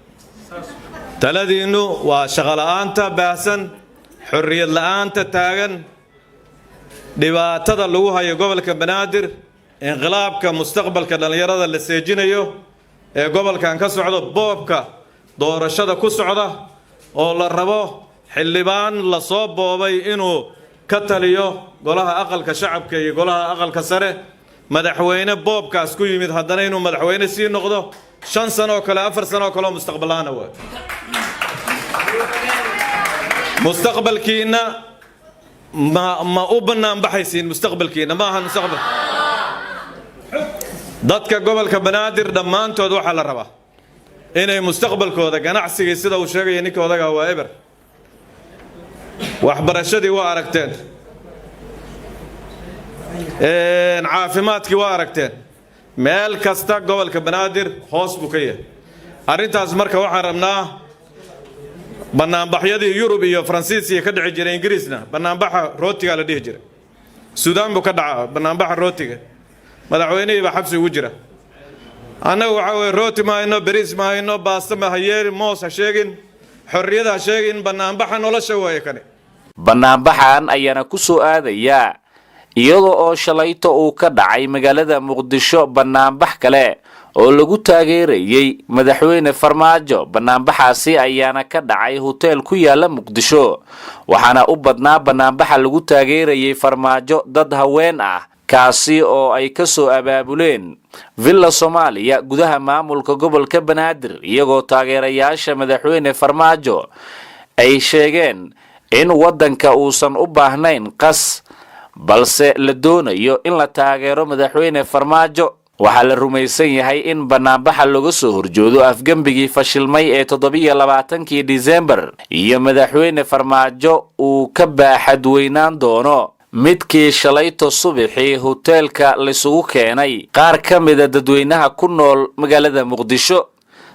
taladiinnu waa shaqo la'aanta baahsan, xorriyad la'aanta taagan, dhibaatada lagu hayo gobolka Banaadir, inqilaabka mustaqbalka dhallinyarada la seejinayo ee gobolkan ka socdo, boobka doorashada ku socda oo la rabo xildhibaan la soo boobay inuu ka taliyo golaha aqalka shacabka iyo golaha aqalka sare. madaxweyne boobkaas ku yimid haddana inuu madaxweyne sii noqdo 5 sano oo kale 4 sano oo kale mustaqbalana waa. mustaqbalkiina ma u bannaan baxaysiin. mustaqbalkiina ma ahan mustaqbal. dadka gobolka Banaadir dhammaantood waxa la rabaa inay mustaqbalkooda ganacsiga sida uu sheegay ninka odaga waa eber. waxbarashadii waa aragteen, caafimaadkii waa aragteen, meel kasta gobolka Banaadir hoos buu ka yahay. arrintaas marka waxaan rabnaa banaanbaxyadii Yurub iyo Faransiiska ka dhici jiray Ingiriisna banaanbaxa rootiga la dhihi jiray. Suudaan buu ka dhacaa banaanbaxa rootiga, madaxweynihii baa xabsi ugu jira. annagu waxa weeye rooti ma hayno, bariis ma hayno, baasta ma hayeen, moos ha sheegin, xorriyada ha sheegin. banaanbaxa nolosha waaye kane. banaanbaxan ayaana ku soo aadaya iyadoo oo shalayto uu ka dhacay magaalada Muqdisho banaanbax kale oo lagu taageerayay madaxweyne Farmaajo. banaanbaxaasi ayaana ka dhacay hotel ku yaala Muqdisho, waxaana u badnaa banaanbaxa lagu taageerayay Farmaajo dad haween ah, kaasi oo ay ka soo abaabuleen Villa Soomaaliya gudaha maamulka gobolka Banaadir, iyagoo taageerayaasha madaxweyne Farmaajo ay sheegeen in wadanka uusan u baahnayn qas, balse la doonayo in la taageero madaxweyne Farmaajo. waxaa la rumaysan yahay in banaanbaxa laga soo horjoodo afgembigii fashilmay ee 27kii Diseembar iyo madaxweyne Farmaajo uu ka baaxad weynaan doono midkii shalayto subaxii hoteelka lisugu keenay qaar ka mid ah dadweynaha ku nool magaalada Muqdisho.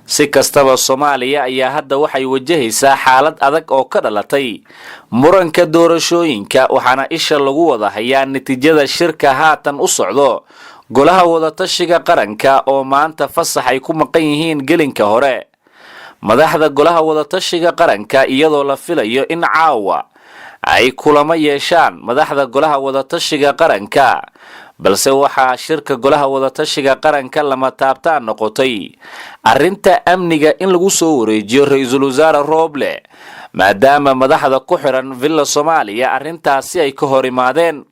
si kastaba Soomaaliya ayaa hadda waxay wajahaysaa xaalad adag oo ka dhalatay muranka doorashooyinka, waxaana isha lagu wada hayaa natiijada shirka haatan u socdo golaha wadatashiga qaranka oo maanta fasax ay ku maqan yihiin gelinka hore. madaxda golaha wadatashiga qaranka iyadoo la filayo in caawa ay kulamo yeeshaan madaxda golaha wadatashiga qaranka, balse waxaa shirka golaha wadatashiga qaranka lama taabtaan noqotay arrinta amniga in lagu soo wareejiyo ra'iisul wasaare Roble, maadaama madaxda ku xiran Villa Soomaaliya arrintaasi ay ka hor imaadeen.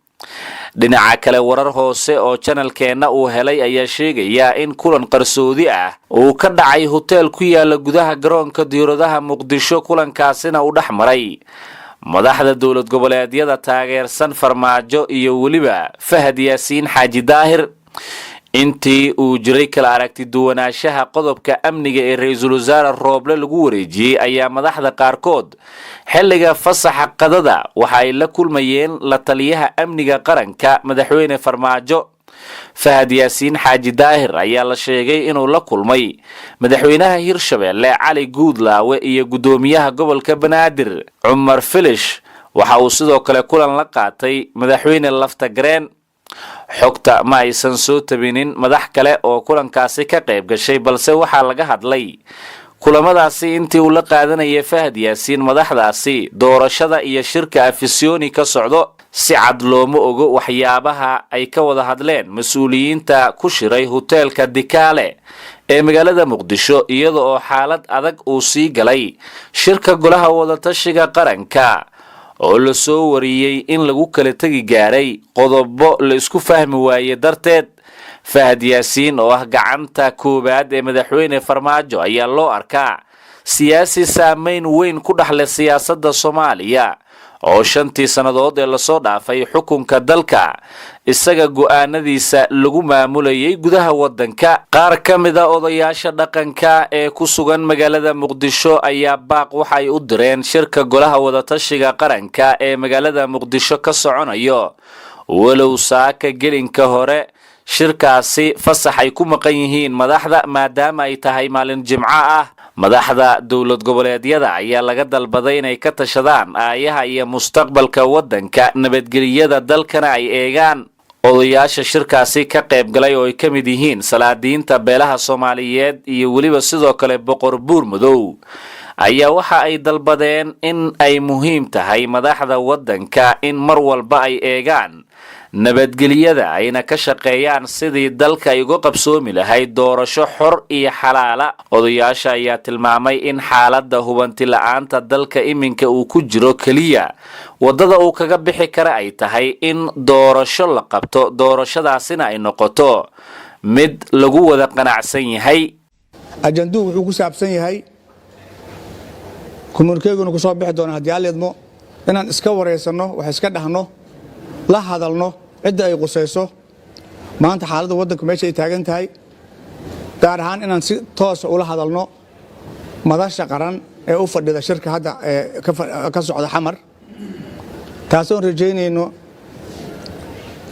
dhinaca kale warar hoose oo channelkeena uu helay ayaa sheegaya in kulan qarsoodi ah uu ka dhacay hotel ku yaala gudaha garoonka diyaaradaha Muqdisho, kulankaasina uu dhaxmaray madaxda dawlad goboleedyada taageersan Farmaajo iyo waliba Fahad Yaasiin Xaaji Daahir. intii uu jiray kala aragti duwanaanshaha qodobka amniga ee ra'iisul wasaare Roble lagu wareejiyay ayaa madaxda qaarkood xilliga fasaxa qadada waxa ay la kulmayeen la taliyaha amniga qaranka madaxweyne Farmaajo. Fahad Yaasiin Xaaji Daahir ayaa la sheegay inuu la kulmay madaxweynaha Hirshabelle Cali Guudlaawe iyo gudoomiyaha gobolka Banaadir Cumar Filish. waxa uu sidoo kale kulan la qaatay madaxweyne Laftagreen. xogta ma aysan soo tabinin madax kale oo kulankaasi ka qayb gashay, balse waxaa laga hadlay kulamadaasi intii uu la qaadanayay Fahad Yaasiin madaxdaasi doorashada iyo shirka afisyooni ka socdo. si cad looma ogo waxyaabaha ay ka wada hadleen mas'uuliyiinta ku shiray hoteelka Dikaale ee magaalada Muqdisho, iyada oo xaalad adag uu sii galay shirka golaha wadatashiga qaranka oo la soo wariyay in lagu kala tagi gaaray qodobo la isku fahmi waayay darteed. Fahad Yaasiin oo ah gacanta koobaad ee madaxweyne Farmaajo ayaa loo arkaa siyaasi saameyn weyn ku dhaxlay siyaasadda Soomaaliya oo 5 sanadood ee la soo dhaafay xukunka dalka, isaga go'aanadiisa lagu maamulayay gudaha wadanka. qaar ka mid ah odayaasha dhaqanka ee ku sugan magaalada Muqdisho ayaa baaq waxay u direen shirka golaha wadatashiga qaranka ee magaalada Muqdisho ka soconayo, walow saaka gelinka hore shirkaasi fasax ay ku maqan yihiin madaxda maadaama ay tahay maalin Jimco ah. madaxda dawlad goboleedyada ayaa laga dalbaday inay ka tashadaan aayaha iyo mustaqbalka wadanka, nabadgelyada dalkana ay eegaan. odayaasha shirkaasi ka qayb galay oo ay ka mid yihiin salaadiinta beelaha Soomaaliyeed iyo waliba sidoo kale boqor buur madow ayaa waxa ay dalbadeen in ay muhiim tahay madaxda wadanka in mar walba ay eegaan nabadgelyada ayna ka shaqeeyaan sidii dalka ay uga qabsoomi lahayd doorasho xor iyo xalaala. odayaasha ayaa tilmaamay in xaaladda hubanti la'aanta dalka iminka uu ku jiro kaliya wadada uu kaga bixi kara ay tahay in doorasho la qabto, doorashadaasina ay noqoto mid lagu wada qanacsan yahay. ajanduhu wuxuu ku saabsan yahay kumankeeguna ku soo bixi doona haddii aan leedmo inaan iska wareysano, wax iska dhahno, la hadalno cidda ay qusayso maanta xaaladda waddanku meesha ay taagan tahay, gaar ahaan inaan si toos ula hadalno madasha qaran ee u fadhida shirka hadda ka socda xamar, taasoo rajaynayno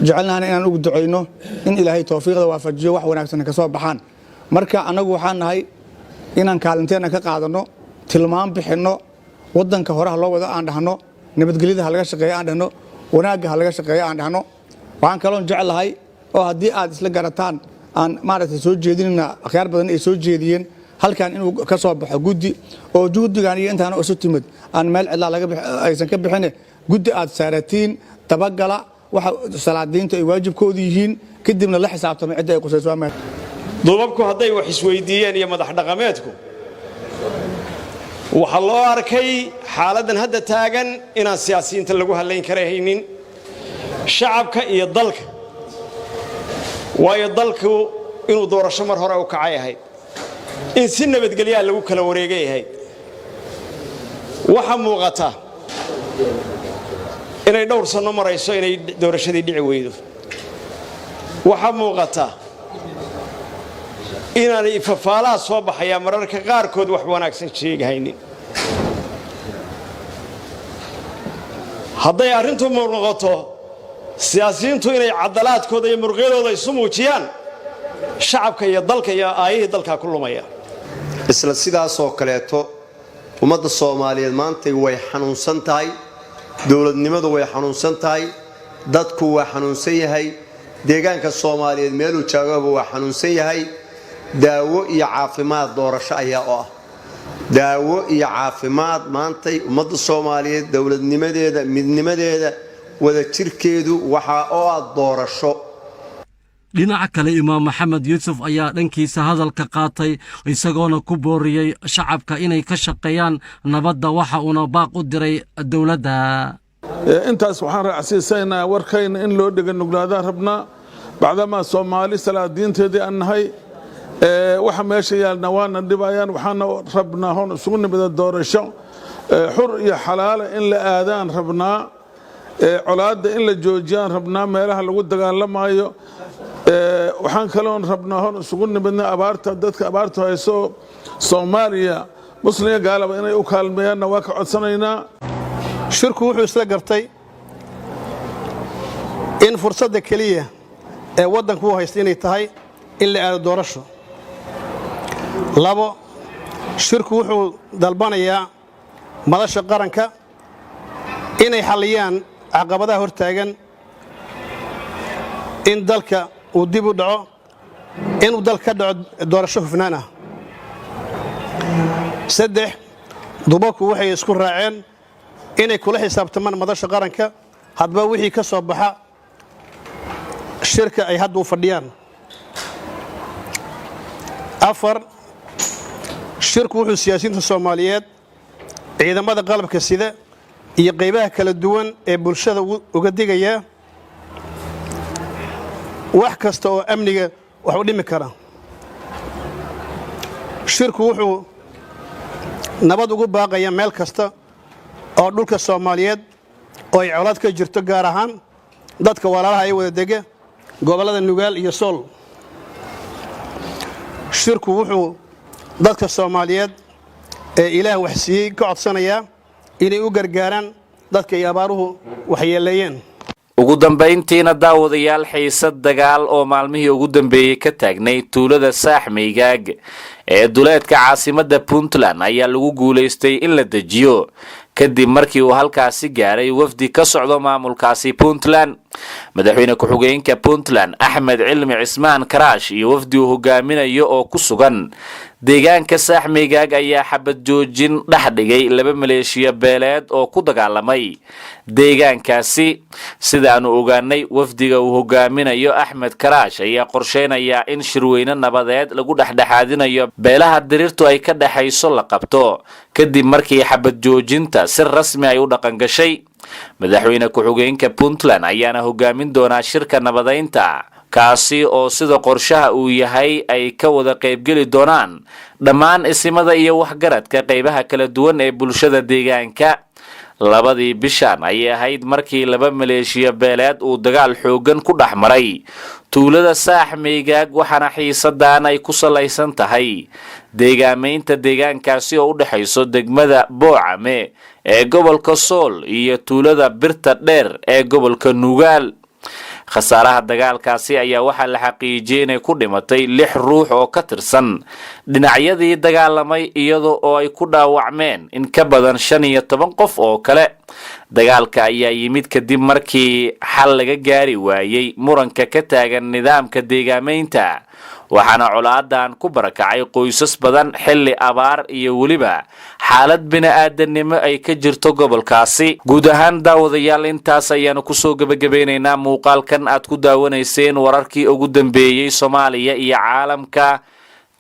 jecelnaana inaan ugu duceyno in ilaahay tawfiiqda waafajiyo wax wanaagsan ka soo baxaan. marka anagu waxaan nahay inaan kaalinteena ka qaadano, tilmaam bixino, waddanka horaha loo wado aan dhahno, nabadgelyada laga shaqeeyo aan dhahno, wanaagga laga shaqeeyo aan dhahno. waxaan kaloo jecelahay oo haddii aad isla garataan aan maaragtay soo jeedinayna akhyaar badan ay soo jeediyeen halkan inuu ka soo baxo guddi oo juhdigan iyo intaan isu timid aan meel cidla aysan ka bixin, guddi aad saaratiin dabagala waxa salaadiinta ay waajibkoodu yihiin, kadibna la xisaabtamo cidda ay qusayso. duubabku hadday wax isweydiiyeen iyo madax dhaqameedku waxa loo arkay xaaladdan hadda taagan inaan siyaasiyiinta lagu halayn karahaynin shacabka iyo dalka, waayo dalku inuu doorasho mar hore u kacay ahayd, in si nabadgelyaa lagu kala wareegay ahayd. waxa muuqata inay dhowr sano marayso inay doorashadii dhici weydo. waxa muuqata inaanay ifafaalaha soo baxayaa mararka qaarkood wax wanaagsan sheegahaynin. hadday arrintu noqoto siyaasiyiintu inay cadalaadkooda iyo muruqyadooda isu muujiyaan, shacabka iyo dalka iyo aayihii dalka ku lumaya. isla sidaasoo kaleeto ummadda Soomaaliyeed maanta way xanuunsan tahay, dawladnimadu way xanuunsan tahay, dadku waa xanuunsan yahay, deegaanka Soomaaliyeed meeluu joogaba waa xanuunsan yahay. daawo iyo caafimaad doorasho ayaa oo ah daawo iyo caafimaad maanta ummadda Soomaaliyeed dawladnimadeeda midnimadeeda wada jirkeedu waxa oo ah doorasho. dhinaca kale imaam maxamed yuusuf ayaa dhankiisa hadalka qaatay isagoona ku booriyay shacabka inay ka shaqeeyaan nabadda waxa uu baaq u diray dawladda. intaas waxaan raacsiisaynaa warkayna in loo dhiga nuglaadaan rabnaa bacdama Soomaali salaadiinteedii aan nahay waxa meesha yaalna waana dhibayaan waxaana rabnaa hoon isugu nimada doorasho xur iyo xalaal in la aadaan rabnaa colaadda in la joojiyaan rabnaa meelaha lagu dagaalamayo waxaan kaloon rabnaa hoon isugu nimidna abaarta dadka abaarta hayso Soomaaliya musliga gaalaba inay u kaalmeeyaan waa ka codsanaynaa. shirku wuxuu isla gartay in fursadda kaliya ee waddanku u haysto inay tahay in la aado doorasho. labo, shirku wuxuu dalbanayaa madasha qaranka inay xaliyaan caqabadaha hortaagan in dalka uu dib u dhaco inuu dalka ka dhaco doorasho hufnaan ah. saddex, dumarku waxay isku raaceen inay kula xisaabtamaan madasha qaranka hadba wixii ka soo baxa shirka ay hadda u fadhiyaan. afar, shirku wuxuu siyaasiyiinta Soomaaliyeed ciidamada qalabka sida iyo qaybaha kala duwan ee bulshada uga digaya wax kasta oo amniga wax u dhimi kara. shirku wuxuu nabad ugu baaqaya meel kasta oo dhulka Soomaaliyeed oo ay colaad ka jirto, gaar ahaan dadka walaalaha ay wada dega gobolada Nugaal iyo Sool. shirku wuxuu dadka Soomaaliyeed ee Ilaah wax siiyay ka codsanayaa inay u gargaaraan dadka ay abaaruhu waxyeeleeyeen. ugu dambayntiina daawadayaal xiisad dagaal oo maalmihii ugu dambeeyay ka taagnay tuulada Saaxmaygaag ee duleedka caasimadda Puntland ayaa lagu guuleystay in la dejiyo kadib markii uu halkaasi gaaray wafdi ka socdo maamulkaasi Puntland. madaxweyne ku-xigeenka Puntland Axmed Cilmi Cismaan Karaash iyo wafdi uu hogaaminayo oo ku sugan deegaanka Saaxmaygaag ayaa xabad joojin dhex dhigay laba maleeshiya beeleed oo ku dagaalamay deegaankaasi. sidaanu ogaanay wafdiga uu hogaaminayo Axmed Karaash ayaa qorsheynaya in shirweyne nabadeed lagu dhexdhexaadinayo beelaha diriirtu ay ka dhaxayso la qabto kadib markii xabad joojinta si rasmi ay u dhaqan gashay. madaxweyne ku-xigeenka Puntland ayaana hogaamin doonaa shirka nabadeynta kaasi oo sida qorshaha uu yahay ay ka wada qaybgeli doonaan dhammaan isimada iyo waxgaradka qaybaha kala duwan ee bulshada deegaanka. labadii bishan ayay ahayd markii laba maleeshiya beeleed uu dagaal xoogan ku dhex maray tuulada Saaxmaygaag, waxaana xiisadan ay ku salaysan tahay deegaamaynta deegaankaasi oo u dhaxayso degmada Boocame ee gobolka Sool iyo tuulada Birta Dheer ee gobolka Nugaal. khasaaraha dagaalkaasi ayaa waxaa la xaqiijiyay inay ku dhimatay 6 ruux oo ka tirsan dhinacyadii dagaalamay iyadoo oo ay ku dhaawacmeen in ka badan 15 qof oo kale. dagaalka ayaa yimid kadib markii xal laga gaari waayay muranka ka taagan nidaamka deegaamaynta, waxaana colaadan ku barakacay qoysas badan xilli abaar iyo weliba xaalad bini'aadanimo ay ka jirto gobolkaasi. guud ahaan daawadayaal intaas ayaanu kusoo gabagabeynaynaa muuqaalkan aad ku daawanayseen wararkii ugu dambeeyay Soomaaliya iyo caalamka.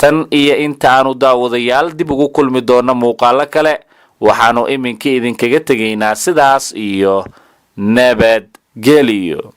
tan iyo intaanu daawadayaal dib ugu kulmi doona muuqaalo kale, waxaanu iminka idinkaga tegaynaa sidaas iyo nabadgelyo.